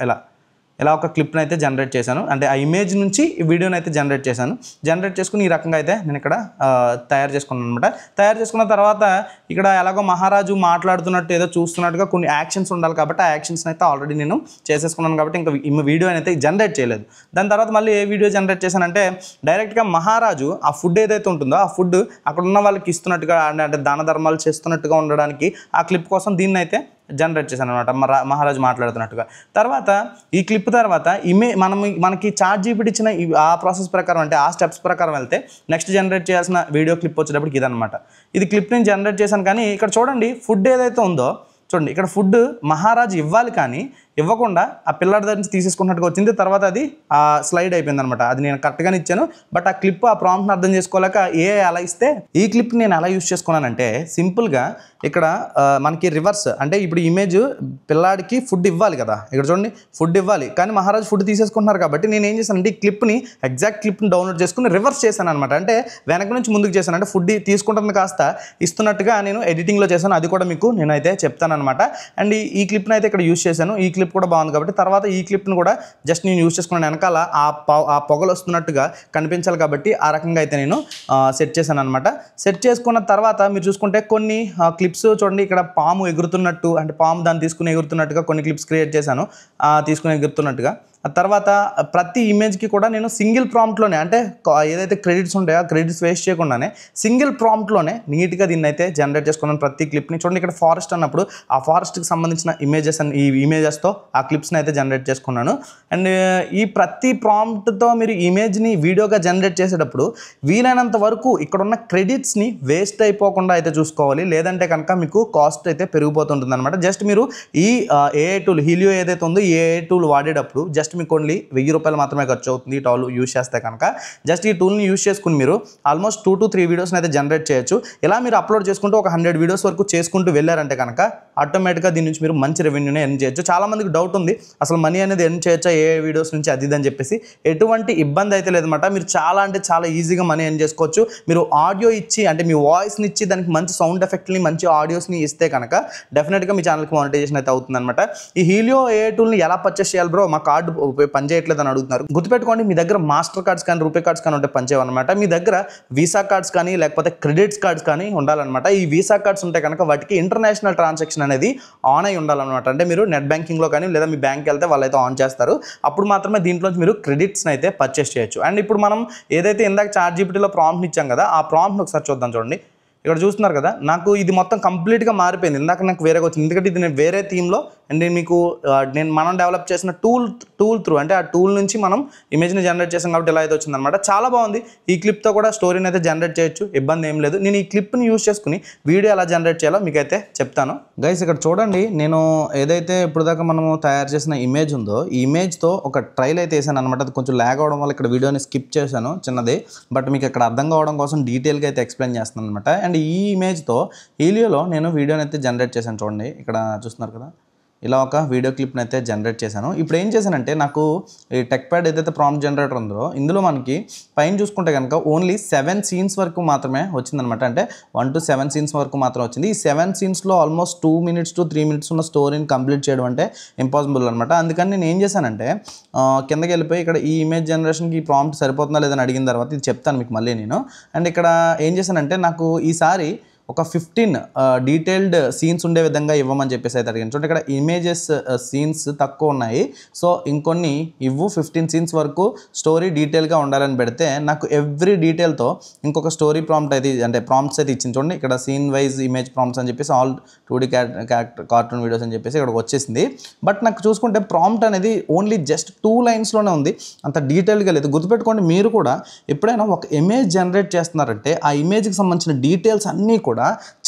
ఇలా ఒక క్లిప్ని అయితే జనరేట్ చేశాను. అంటే ఆ ఇమేజ్ నుంచి ఈ వీడియోని అయితే జనరేట్ చేశాను. జనరేట్ చేసుకుని ఈ రకంగా అయితే నేను ఇక్కడ తయారు చేసుకున్నాను అనమాట. తయారు చేసుకున్న తర్వాత ఇక్కడ ఎలాగో మహారాజు మాట్లాడుతున్నట్టు ఏదో చూస్తున్నట్టుగా కొన్ని యాక్షన్స్ ఉండాలి కాబట్టి ఆ యాక్షన్స్ని అయితే ఆల్రెడీ నేను చేసేసుకున్నాను కాబట్టి ఇంకా ఈ వీడియో అయితే జనరేట్ చేయలేదు. దాని తర్వాత మళ్ళీ ఏ వీడియో జనరేట్ చేశానంటే డైరెక్ట్గా మహారాజు ఆ ఫుడ్ ఏదైతే ఉంటుందో ఆ ఫుడ్ అక్కడ ఉన్న వాళ్ళకి ఇస్తున్నట్టుగా అంటే దాన ధర్మాలు చేస్తున్నట్టుగా ఉండడానికి ఆ క్లిప్ కోసం దీన్ని అయితే జనరేట్ చేశాను అనమాట, మహారాజు మాట్లాడుతున్నట్టుగా. తర్వాత ఈ క్లిప్ తర్వాత మనకి చాట్ జీపీటీ ఇచ్చిన ఆ ప్రాసెస్ ప్రకారం అంటే ఆ స్టెప్స్ ప్రకారం వెళ్తే నెక్స్ట్ జనరేట్ చేయాల్సిన వీడియో క్లిప్ వచ్చేటప్పటికి ఇదనమాట. ఇది క్లిప్ నేను జనరేట్ చేశాను. కానీ ఇక్కడ చూడండి, ఫుడ్ ఏదైతే ఉందో చూడండి, ఇక్కడ ఫుడ్ మహారాజు ఇవ్వాలి కానీ ఇవ్వకుండా ఆ పిల్లడి దగ్గర నుంచి తీసేసుకున్నట్టుగా వచ్చింది. తర్వాత అది స్లైడ్ అయిపోయింది అనమాట. అది నేను కరెక్ట్గానే ఇచ్చాను. బట్ ఆ క్లిప్ ఆ ప్రాంప్ట్ని అర్థం చేసుకోలేక అలా ఇస్తే ఈ క్లిప్ నేను ఎలా యూస్ చేసుకున్నానంటే సింపుల్గా ఇక్కడ మనకి రివర్స్ అంటే ఇప్పుడు ఇమేజ్ పిల్లాడికి ఫుడ్ ఇవ్వాలి కదా, ఇక్కడ చూడండి ఫుడ్ ఇవ్వాలి కానీ మహారాజు ఫుడ్ తీసేసుకుంటున్నారు కాబట్టి నేను ఏం చేశానంటే ఈ క్లిప్ని ఎగ్జాక్ట్ క్లిప్ని డౌన్లోడ్ చేసుకుని రివర్స్ చేశాను అనమాట. అంటే వెనక నుంచి ముందుకు చేశాను. అంటే ఫుడ్ తీసుకుంటుంది కాస్త ఇస్తున్నట్టుగా నేను ఎడిటింగ్లో చేశాను. అది కూడా మీకు నేనైతే చెప్తాను అనమాట. అండ్ ఈ క్లిప్ని అయితే ఇక్కడ యూస్ చేశాను. ఈ క్లిప్ కూడా బాగుంది కాబట్టి తర్వాత ఈ క్లిప్ని కూడా జస్ట్ నేను యూస్ చేసుకున్నాను. వెనకాల ఆ పొగలు వస్తున్నట్టుగా కనిపించాలి కాబట్టి ఆ రకంగా అయితే నేను సెట్ చేశాను అనమాట. సెట్ చేసుకున్న తర్వాత మీరు చూసుకుంటే కొన్ని క్లిప్స్ చూడండి, ఇక్కడ పాము ఎగురుతున్నట్టు అంటే పాము దాన్ని తీసుకుని ఎగురుతున్నట్టుగా కొన్ని క్లిప్స్ క్రియేట్ చేశాను, తీసుకుని ఎగురుతున్నట్టుగా. తర్వాత ప్రతి ఇమేజ్కి కూడా నేను సింగిల్ ప్రాంప్ట్లోనే అంటే ఏదైతే క్రెడిట్స్ ఉంటాయో ఆ క్రెడిట్స్ వేస్ట్ చేయకుండానే సింగిల్ ప్రాంప్ట్లోనే నీట్గా దీన్ని అయితే జనరేట్ చేసుకున్నాను ప్రతి క్లిప్ని. చూడండి ఇక్కడ ఫారెస్ట్ అన్నప్పుడు ఆ ఫారెస్ట్కి సంబంధించిన ఈ ఇమేజెస్తో ఆ క్లిప్స్ని అయితే జనరేట్ చేసుకున్నాను. అండ్ ఈ ప్రతి ప్రాంప్ట్తో మీరు ఇమేజ్ని వీడియోగా జనరేట్ చేసేటప్పుడు వీలైనంత వరకు ఇక్కడ ఉన్న క్రెడిట్స్ని వేస్ట్ అయిపోకుండా అయితే చూసుకోవాలి. లేదంటే కనుక మీకు కాస్ట్ అయితే పెరిగిపోతుంటుంది అనమాట. జస్ట్ మీరు ఈ ఏఐ టూల్ హీలియో ఏదైతే ఉందో ఈ ఏఐ టూల్ వాడేటప్పుడు జస్ట్ మీకు ఓన్లీ 1000 రూపాయలు మాత్రమే ఖర్చు అవుతుంది ఈ టూల్ యూస్ చేస్తే కనుక. జస్ట్ ఈ టూల్ని యూస్ చేసుకుని మీరు ఆల్మోస్ట్ 2 to 3 వీడియోస్ని అయితే జనరేట్ చేయొచ్చు. ఇలా మీరు అప్లోడ్ చేసుకుంటూ ఒక 100 వీడియోస్ వరకు చేసుకుంటూ వెళ్ళారంటే కనుక ఆటోమేటిక్గా దీని నుంచి మీరు మంచి రెవెన్యూనే ఎర్న్ చేయొచ్చు. చాలామందికి డౌట్ ఉంది అసలు మనీ అనేది ఎర్న్ చేయొచ్చా ఏ వీడియోస్ నుంచి అది అని చెప్పేసి. ఎటువంటి ఇబ్బంది అయితే లేదన్నమాట. మీరు చాలా అంటే చాలా ఈజీగా మనీ ఎర్న్ చేసుకోవచ్చు. మీరు ఆడియో ఇచ్చి అంటే మీ వాయిస్ని ఇచ్చి దానికి మంచి సౌండ్ ఎఫెక్ట్ని మంచి ఆడియోస్ని ఇస్తే కనుక డెఫినెట్గా మీ ఛానల్కి మానిటైజేషన్ అయితే అవుతుందన్నమాట. ఈ హీలియో ఏఐ టూల్ని ఎలా పర్చేస్ చేయాలి బ్రో, మా కార్డు పనిచేయట్లేదు అని అడుగుతున్నారు. గుర్తుపెట్టుకోండి, మీ దగ్గర మాస్టర్ కార్డ్స్ కానీ రూపే కార్డ్స్ కానీ ఉంటే పనిచేయవన్నమాట. మీ దగ్గర వీసా కార్డ్స్ కానీ లేకపోతే క్రెడిట్స్ కార్డ్స్ కానీ ఉండాలన్నమాట. ఈ వీసా కార్డ్స్ ఉంటే కనుక వాటికి ఇంటర్నేషనల్ ట్రాన్సాక్షన్ అనేది ఆన్ అయి ఉండాలన్నమాట. అంటే మీరు నెట్ బ్యాంకింగ్లో కానీ లేదా మీ బ్యాంక్కి వెళ్తే వాళ్ళైతే ఆన్ చేస్తారు. అప్పుడు మాత్రమే దీంట్లోంచి మీరు క్రెడిట్స్ని అయితే పర్చేస్ చేయొచ్చు. అండ్ ఇప్పుడు మనం ఏదైతే ఇందాక చాట్ జీపీటీలో ప్రాంప్ట్ని ఇచ్చాం కదా ఆ ప్రాంప్ట్ని ఒకసారి చూద్దాం. చూడండి ఇక్కడ చూస్తున్నారు కదా, నాకు ఇది మొత్తం కంప్లీట్గా మారిపోయింది. ఇందాక నాకు వేరేగా వచ్చింది ఎందుకంటే ఇది నేను వేరే థీమ్లో అండ్ మనం డెవలప్ చేసిన టూల్ త్రూ అంటే ఆ టూల్ నుంచి మనం ఇమేజ్ని జనరేట్ చేసాం కాబట్టి ఇలా అయితే వచ్చిందనమాట. చాలా బాగుంది. ఈ క్లిప్తో కూడా స్టోరీని అయితే జనరేట్ చేయొచ్చు, ఇబ్బంది ఏం లేదు. నేను ఈ క్లిప్ని యూస్ చేసుకుని వీడియో ఎలా జనరేట్ చేయాలో మీకైతే చెప్తాను. గైస్ ఇక్కడ చూడండి, నేను ఏదైతే ఇప్పుడు దాకా మనము తయారు చేసిన ఇమేజ్ ఉందో ఈ ఇమేజ్తో ఒక ట్రైల్ అయితే వేసాను అనమాట. అది కొంచెం ల్యాగ్ అవడం వల్ల ఇక్కడ వీడియోని స్కిప్ చేశాను చిన్నది, బట్ మీకు ఇక్కడ అర్థం కావడం కోసం డీటెయిల్గా అయితే ఎక్స్ప్లెయిన్ చేస్తాను అనమాట. అండ్ ఈ ఇమేజ్తో హీలియోలో నేను వీడియోని అయితే జనరేట్ చేశాను. చూడండి ఇక్కడ చూస్తున్నారు కదా, ఇలా ఒక వీడియో క్లిప్ని అయితే జనరేట్ చేశాను. ఇప్పుడు ఏం చేశానంటే నాకు ఈ టెక్ ప్యాడ్ ఏదైతే ప్రాంప్ట్ జనరేటర్ ఉందో ఇందులో మనకి పైన చూసుకుంటే కనుక ఓన్లీ 7 సీన్స్ వరకు మాత్రమే వచ్చిందనమాట. అంటే 1 to 7 సీన్స్ వరకు మాత్రం వచ్చింది. ఈ 7 సీన్స్లో ఆల్మోస్ట్ 2 minutes to 3 minutes ఉన్న స్టోరీని కంప్లీట్ చేయడం అంటే ఇంపాసిబుల్ అనమాట. అందుకని నేను ఏం చేశానంటే కిందకి వెళ్ళిపోయి ఇక్కడ ఈ ఇమేజ్ జనరేషన్కి ఈ ప్రాంప్ట్ సరిపోతుందా లేదని అడిగిన తర్వాత ఇది చెప్తాను మీకు మళ్ళీ నేను. అండ్ ఇక్కడ ఏం చేశానంటే నాకు ఈసారి ఒక 15 డీటెయిల్డ్ సీన్స్ ఉండే విధంగా ఇవ్వమని చెప్పేసి అయితే అడిగాను. చూడండి ఇక్కడ ఇమేజెస్ సీన్స్ తక్కువ ఉన్నాయి, సో ఇంకొన్ని 15 సీన్స్ వరకు స్టోరీ డీటెయిల్గా ఉండాలని పెడితే నాకు ఎవ్రీ డీటెయిల్తో ఇంకొక స్టోరీ ప్రాంప్ట్ అయితే అంటే ప్రాంప్ట్స్ అయితే ఇచ్చింది. చూడండి ఇక్కడ సీన్ వైజ్ ఇమేజ్ ప్రాంప్ట్స్ అని చెప్పేసి ఆల్ 2D కార్టూన్ వీడియోస్ అని చెప్పేసి ఇక్కడికి వచ్చేసింది. బట్ నాకు చూసుకుంటే ప్రాంప్ట్ అనేది ఓన్లీ జస్ట్ 2 లైన్స్లోనే ఉంది, అంత డీటెయిల్గా లేదు. గుర్తుపెట్టుకోండి, మీరు కూడా ఎప్పుడైనా ఒక ఇమేజ్ జనరేట్ చేస్తున్నారంటే ఆ ఇమేజ్కి సంబంధించిన డీటెయిల్స్ అన్నీ కూడా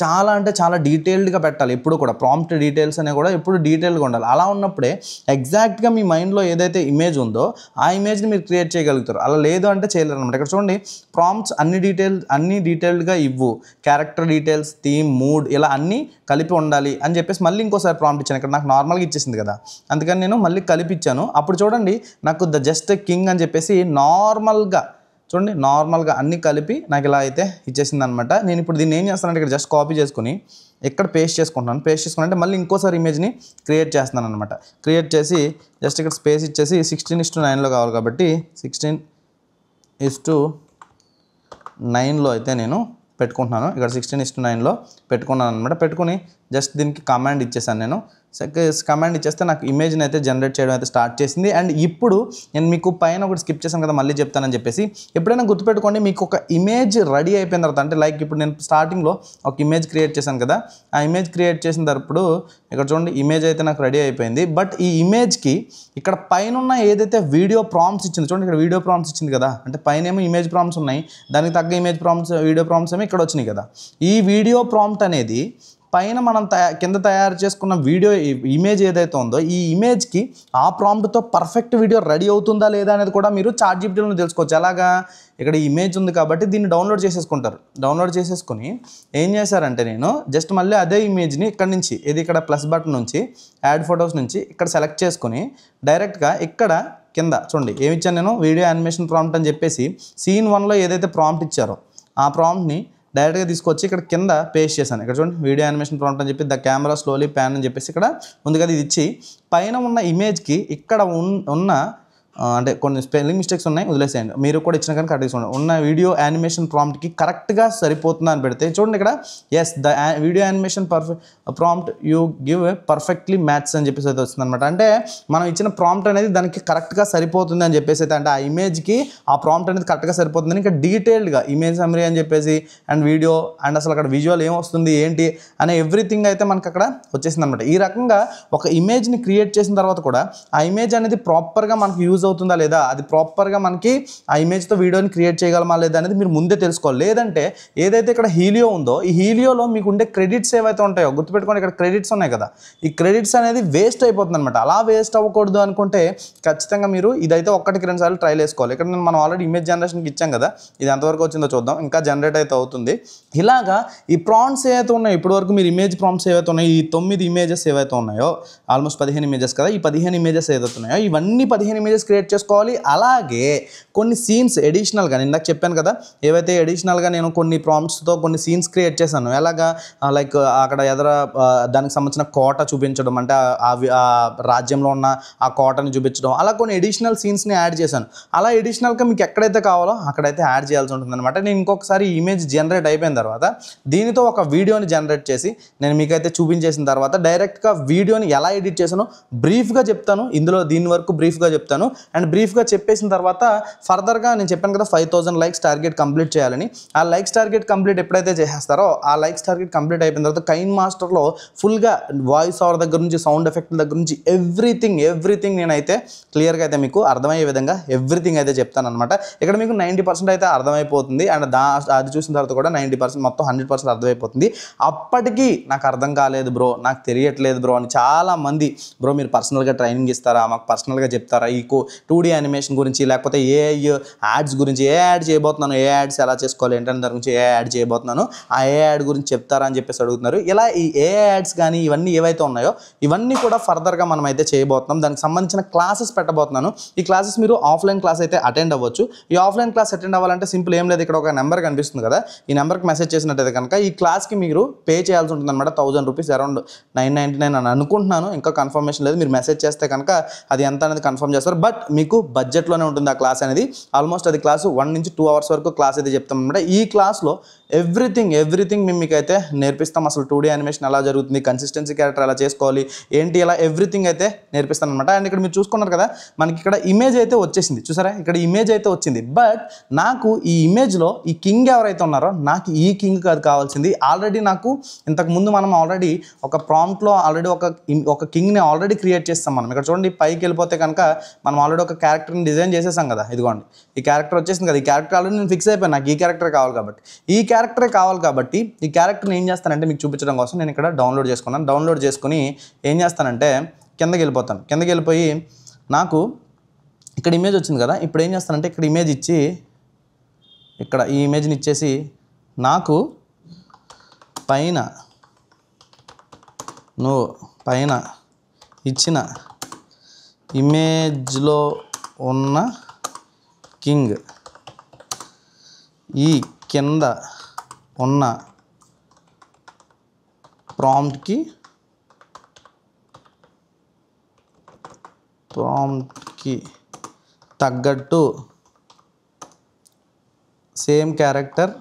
చాలా అంటే చాలా డీటెయిల్డ్గా పెట్టాలి. ఎప్పుడు కూడా ప్రాంప్ట్ డీటెయిల్స్ అనేవి కూడా ఎప్పుడు డీటెయిల్గా ఉండాలి. అలా ఉన్నప్పుడే ఎగ్జాక్ట్గా మీ మైండ్లో ఏదైతే ఇమేజ్ ఉందో ఆ ఇమేజ్ని మీరు క్రియేట్ చేయగలుగుతారు. అలా లేదు అంటే చేయలేరు అనమాట. ఇక్కడ చూడండి ప్రాంప్ట్స్ అన్ని డీటెయిల్డ్గా ఇవ్వు, క్యారెక్టర్ డీటెయిల్స్, థీమ్, మూడ్ ఇలా అన్నీ కలిపి ఉండాలి అని చెప్పేసి మళ్ళీ ఇంకోసారి ప్రాంప్ట్ ఇచ్చాను. ఇక్కడ నాకు నార్మల్గా ఇచ్చేసింది కదా, అందుకని నేను మళ్ళీ కలిపి ఇచ్చాను. అప్పుడు చూడండి నాకు ద జస్ట్ కింగ్ అని చెప్పేసి నార్మల్గా చూడండి నార్మల్గా అన్నీ కలిపి నాకు ఇలా అయితే ఇచ్చేసింది అనమాట. నేను ఇప్పుడు దీన్ని ఏం చేస్తానంటే ఇక్కడ జస్ట్ కాపీ చేసుకుని ఇక్కడ పేస్ట్ చేసుకుంటున్నాను. పేస్ట్ చేసుకుని అంటే మళ్ళీ ఇంకోసారి ఇమేజ్ని క్రియేట్ చేస్తున్నాను అనమాట. క్రియేట్ చేసి జస్ట్ ఇక్కడ స్పేస్ ఇచ్చేసి 16:9లో కావాలి కాబట్టి 16:9లో అయితే నేను పెట్టుకుంటున్నాను. ఇక్కడ 16:9లో పెట్టుకున్నాను అనమాట. పెట్టుకుని జస్ట్ దీనికి కమాండ్ ఇచ్చేసాను. నేను కమాండ్ ఇచ్చేస్తే నాకు ఇమేజ్ని అయితే జనరేట్ చేయడం అయితే స్టార్ట్ చేసింది. అండ్ ఇప్పుడు నేను మీకు పైన ఒకటి స్కిప్ చేశాను కదా, మళ్ళీ చెప్తానని చెప్పేసి ఎప్పుడైనా గుర్తుపెట్టుకోండి, మీకు ఒక ఇమేజ్ రెడీ అయిపోయిన తర్వాత అంటే లైక్ ఇప్పుడు నేను స్టార్టింగ్లో ఒక ఇమేజ్ క్రియేట్ చేశాను కదా, ఆ ఇమేజ్ క్రియేట్ చేసిన తర్వాత ఇక్కడ చూడండి ఇమేజ్ అయితే నాకు రెడీ అయిపోయింది. బట్ ఈ ఇమేజ్కి ఇక్కడ పైన ఉన్న ఏదైతే వీడియో ప్రాంప్ట్స్ ఇచ్చింది చూడండి, ఇక్కడ వీడియో ప్రాంప్ట్స్ ఇచ్చింది కదా, అంటే పైన ఏమో ఇమేజ్ ప్రాంప్ట్స్ ఉన్నాయి, దానికి తగ్గ ఇమేజ్ ప్రాంప్ట్స్ వీడియో ప్రాంప్ట్స్ ఏమో ఇక్కడ వచ్చినాయి కదా. ఈ వీడియో ప్రాంప్ట్ అనేది పైన మనం కింద తయారు చేసుకున్న వీడియో ఇమేజ్ ఏదైతే ఉందో ఈ ఇమేజ్కి ఆ ప్రాంప్ట్తో పర్ఫెక్ట్ వీడియో రెడీ అవుతుందా లేదా అనేది కూడా మీరు ChatGPTలో తెలుసుకోవచ్చు. అలాగా ఇక్కడ ఇమేజ్ ఉంది కాబట్టి దీన్ని డౌన్లోడ్ చేసేసుకుంటారు. డౌన్లోడ్ చేసేసుకుని ఏం చేశారంటే నేను జస్ట్ మళ్ళీ అదే ఇమేజ్ని ఇక్కడ నుంచి ఇక్కడ ప్లస్ బటన్ నుంచి యాడ్ ఫొటోస్ నుంచి ఇక్కడ సెలెక్ట్ చేసుకుని డైరెక్ట్గా ఇక్కడ కింద చూడండి ఏమి ఇచ్చాను నేను, వీడియో యానిమేషన్ ప్రాంప్ట్ అని చెప్పేసి Scene 1లో ఏదైతే ప్రాంప్ట్ ఇచ్చారో ఆ ప్రాంప్ట్ని డైరెక్ట్గా తీసుకొచ్చి ఇక్కడ కింద పేస్ట్ చేశాను. ఇక్కడ చూడండి వీడియో యానిమేషన్ ప్రాంప్ట్ అని చెప్పి ద కెమెరా స్లోలీ ప్యాన్ అని చెప్పేసి ఇక్కడ ఉంది కదా, ఇది ఇచ్చి పైన ఉన్న ఇమేజ్కి ఇక్కడ ఉన్న అంటే కొన్ని స్పెల్లింగ్ మిస్టేక్స్ ఉన్నాయి, వదిలేసేయండి. మీరు కూడా ఇచ్చిన కానీ కరెక్ట్గా చూడండి, ఉన్న వీడియో యానిమేషన్ ప్రాంప్ట్కి కరెక్ట్గా సరిపోతుందా అని పెడితే చూడండి ఇక్కడ as the video animation prompt you give perfectly match అని చెప్పేసి అయితే వస్తుంది అనమాట. అంటే మనం ఇచ్చిన ప్రాంప్ట్ అనేది దానికి కరెక్ట్గా సరిపోతుంది అని చెప్పేసి అయితే, అంటే ఆ ఇమేజ్కి ఆ ప్రాంప్ట్ అనేది కరెక్ట్గా సరిపోతుందని ఇంకా డీటెయిల్డ్గా ఇమేజ్ సమ్మరీ అని చెప్పేసి అండ్ వీడియో అండ్ అసలు అక్కడ విజువల్ ఏం వస్తుంది ఏంటి అనే ఎవ్రీథింగ్ అయితే మనకు అక్కడ వచ్చేసింది అనమాట. ఈ రకంగా ఒక ఇమేజ్ని క్రియేట్ చేసిన తర్వాత కూడా ఆ ఇమేజ్ అనేది ప్రాపర్గా మనకు యూజ్ అవుతుందా లేదా, అది ప్రాపర్గా మనకి ఆ ఇమేజ్తో వీడియోని క్రియేట్ చేయగలమా లేదా అనేది మీరు ముందే తెలుసుకోవాలి. లేదంటే ఏదైతే ఇక్కడ హీలియో ఉందో ఈ హీలియోలో మీకు ఉండే క్రెడిట్స్ ఏవైతే ఉంటాయో గుర్తుపెట్టుకోండి, ఇక్కడ క్రెడిట్స్ ఉన్నాయి కదా, ఈ క్రెడిట్స్ అనేది వేస్ట్ అయిపోతుంది అనమాట. అలా వేస్ట్ అవ్వకూడదు అనుకుంటే ఖచ్చితంగా మీరు ఇదైతే 1-2 సార్లు ట్రైల్ వేసుకోవాలి. ఇక్కడ మనం ఆల్రెడీ ఇమేజ్ జనరేషన్కి ఇచ్చాం కదా, ఇది ఎంతవరకు వచ్చిందో చూద్దాం. ఇంకా జనరేట్ అయితే అవుతుంది. ఇలాగా ఈ ప్రాంప్ట్స్ ఏవైతే ఉన్నాయో ఇప్పటి వరకు మీరు ఇమేజ్ ప్రాంప్ట్స్ ఏవైతే ఉన్నాయో ఈ 9 ఇమేజెస్ ఏవైతే ఉన్నాయో ఆల్మోస్ట్ 15 ఇమేజెస్ కదా, ఈ 15 ఇమేజెస్ ఏదైతే ఉన్నాయో ఇవన్నీ 15 ఇమేజెస్ క్రియేట్ చేసుకోవాలి. అలాగే కొన్ని సీన్స్ ఎడిషనల్గా నేను ఇందాక చెప్పాను కదా, ఏవైతే ఎడిషనల్గా నేను కొన్ని ప్రాంప్ట్స్తో కొన్ని సీన్స్ క్రియేట్ చేశాను. ఎలాగా లైక్ అక్కడ దానికి సంబంధించిన కోట చూపించడం, అంటే ఆ రాజ్యంలో ఉన్న ఆ కోటని చూపించడం, అలా కొన్ని ఎడిషనల్ సీన్స్ని యాడ్ చేశాను. అలా ఎడిషనల్గా మీకు ఎక్కడైతే కావాలో అక్కడైతే యాడ్ చేయాల్సి ఉంటుంది అనమాట. నేను ఇంకొకసారి ఇమేజ్ జనరేట్ అయిపోయిన తర్వాత దీనితో ఒక వీడియోని జనరేట్ చేసి నేను మీకైతే చూపించేసిన తర్వాత డైరెక్ట్గా వీడియోని ఎలా ఎడిట్ చేశానో బ్రీఫ్గా చెప్తాను. ఇందులో దీని వరకు బ్రీఫ్గా చెప్తాను. అండ్ బ్రీఫ్గా చెప్పేసిన తర్వాత ఫర్దర్గా నేను చెప్పాను కదా 5000 లైక్స్ టార్గెట్ కంప్లీట్ చేయాలని. ఆ లైక్స్ టార్గెట్ కంప్లీట్ ఎప్పుడైతే చేసేస్తారో ఆ లైక్స్ టార్గెట్ కంప్లీట్ అయిపోయిన తర్వాత కైన్ మాస్టర్లో ఫుల్గా వాయిస్ ఓవర్ దగ్గర నుంచి సౌండ్ ఎఫెక్ట్ దగ్గర నుంచి ఎవ్రీథింగ్ నేనైతే క్లియర్గా అయితే మీకు అర్థమయ్యే విధంగా ఎవ్రీథింగ్ అయితే చెప్తాను అనమాట. ఇక్కడ మీకు 90% అయితే అర్థమైపోతుంది. అండ్ అది చూసిన తర్వాత కూడా 90% మొత్తం 100% అర్థమైపోతుంది. అప్పటికీ నాకు అర్థం కాలేదు బ్రో, నాకు తెలియట్లేదు బ్రో అని చాలామంది, బ్రో మీరు పర్సనల్గా ట్రైనింగ్ ఇస్తారా, మాకు పర్సనల్గా చెప్తారా ఈ 2D యానిమేషన్ గురించి, లేకపోతే AI యాడ్స్ గురించి, ఏ యాడ్ చేయబోతున్నాను, ఏ యాడ్స్ ఎలా చేసుకోవాలి ఏంటంటే దాని గురించి ఏ యాడ్ చేయబోతున్నాను, ఆ ఏ యాడ్ గురించి చెప్తారా అని చెప్పేసి అడుగుతున్నారు. ఇలా ఈ ఏ యాడ్స్ కానీ ఇవన్నీ ఏవైతే ఉన్నాయో ఇవన్నీ కూడా ఫర్దర్గా మనం అయితే చేయబోతున్నాం. దానికి సంబంధించిన క్లాసెస్ పెట్టబోతున్నాను. ఈ క్లాసెస్ మీరు ఆఫ్లైన్ క్లాస్ అయితే అటెండ్ అవ్వచ్చు. ఈ ఆఫ్లైన్ క్లాస్ అటెండ్ అవ్వాలంటే సింపుల్ ఏం లేదు, ఇక్కడ ఒక నెంబర్ కనిపిస్తుంది కదా, ఈ నెంబర్కి మెసేజ్ చేసినట్టయితే కనుక ఈ క్లాస్కి మీరు పే చేయాల్సి ఉంటుంది అనమాట. 1000 రూపీస్, అరౌండ్ 999 అని అనుకుంటున్నాను, ఇంకా కన్ఫర్మేషన్ లేదు. మీరు మెసేజ్ చేస్తే కనుక అది ఎంత అనేది కన్ఫర్మ్ చేస్తారు. బట్ మీకు బడ్జెట్లోనే ఉంటుంది ఆ క్లాస్ అనేది. ఆల్మోస్ట్ అది క్లాసు 1 నుంచి 2 అవర్స్ వరకు క్లాస్ అయితే చెప్తాం అనమాట. ఈ క్లాస్లో ఎవ్రీథింగ్ మేము మీకైతే నేర్పిస్తాం. అసలు 2D యానిమేషన్ ఎలా జరుగుతుంది, కన్సిస్టెన్సీ క్యారెక్టర్ ఎలా చేసుకోవాలి ఏంటి, ఇలా ఎవ్రీథింగ్ అయితే నేర్పిస్తాను అనమాట. అండ్ ఇక్కడ మీరు చూసుకున్నారు కదా, మనకి ఇక్కడ ఇమేజ్ అయితే వచ్చేసింది చూసారా, ఇక్కడ ఇమేజ్ అయితే వచ్చింది. బట్ నాకు ఈ ఇమేజ్లో ఈ కింగ్ ఎవరైతే ఉన్నారో నాకు ఈ కింగ్ కాదు కావాల్సింది. ఆల్రెడీ నాకు ఇంతకుముందు మనం ఆల్రెడీ ఒక ప్రాంప్ట్లో ఆల్రెడీ ఒక కింగ్ని ఆల్రెడీ క్రియేట్ చేస్తాం మనం. ఇక్కడ చూడండి పైకి వెళ్ళిపోతే కనుక మనం ఆల్రెడీ ఒక క్యారెక్టర్ని డిజైన్ చేసేసాం కదా. ఇదిగోండి ఈ క్యారెక్టర్ వచ్చేసింది కదా. ఈ క్యారెక్టర్ ఆల్రెడీ నేను ఫిక్స్ అయిపోయాను, నాకు ఈ క్యారెక్టరే కావాలి కాబట్టి ఈ క్యారెక్టర్ని ఏం చేస్తానంటే మీకు చూపించడం కోసం నేను ఇక్కడ డౌన్లోడ్ చేసుకున్నాను. డౌన్లోడ్ చేసుకుని ఏం చేస్తానంటే కిందకి వెళ్ళిపోయి నాకు ఇక్కడ ఇమేజ్ వచ్చింది కదా. ఇప్పుడు ఏం చేస్తానంటే ఇక్కడ ఇమేజ్ ఇచ్చి ఇక్కడ ఈ ఇమేజ్ని ఇచ్చేసి నాకు పైన ఇచ్చిన ఇమేజ్లో ఉన్న కింగ్ ఈ కింద ఉన్న ప్రాంప్ట్కి తగ్గట్టు సేమ్ క్యారెక్టర్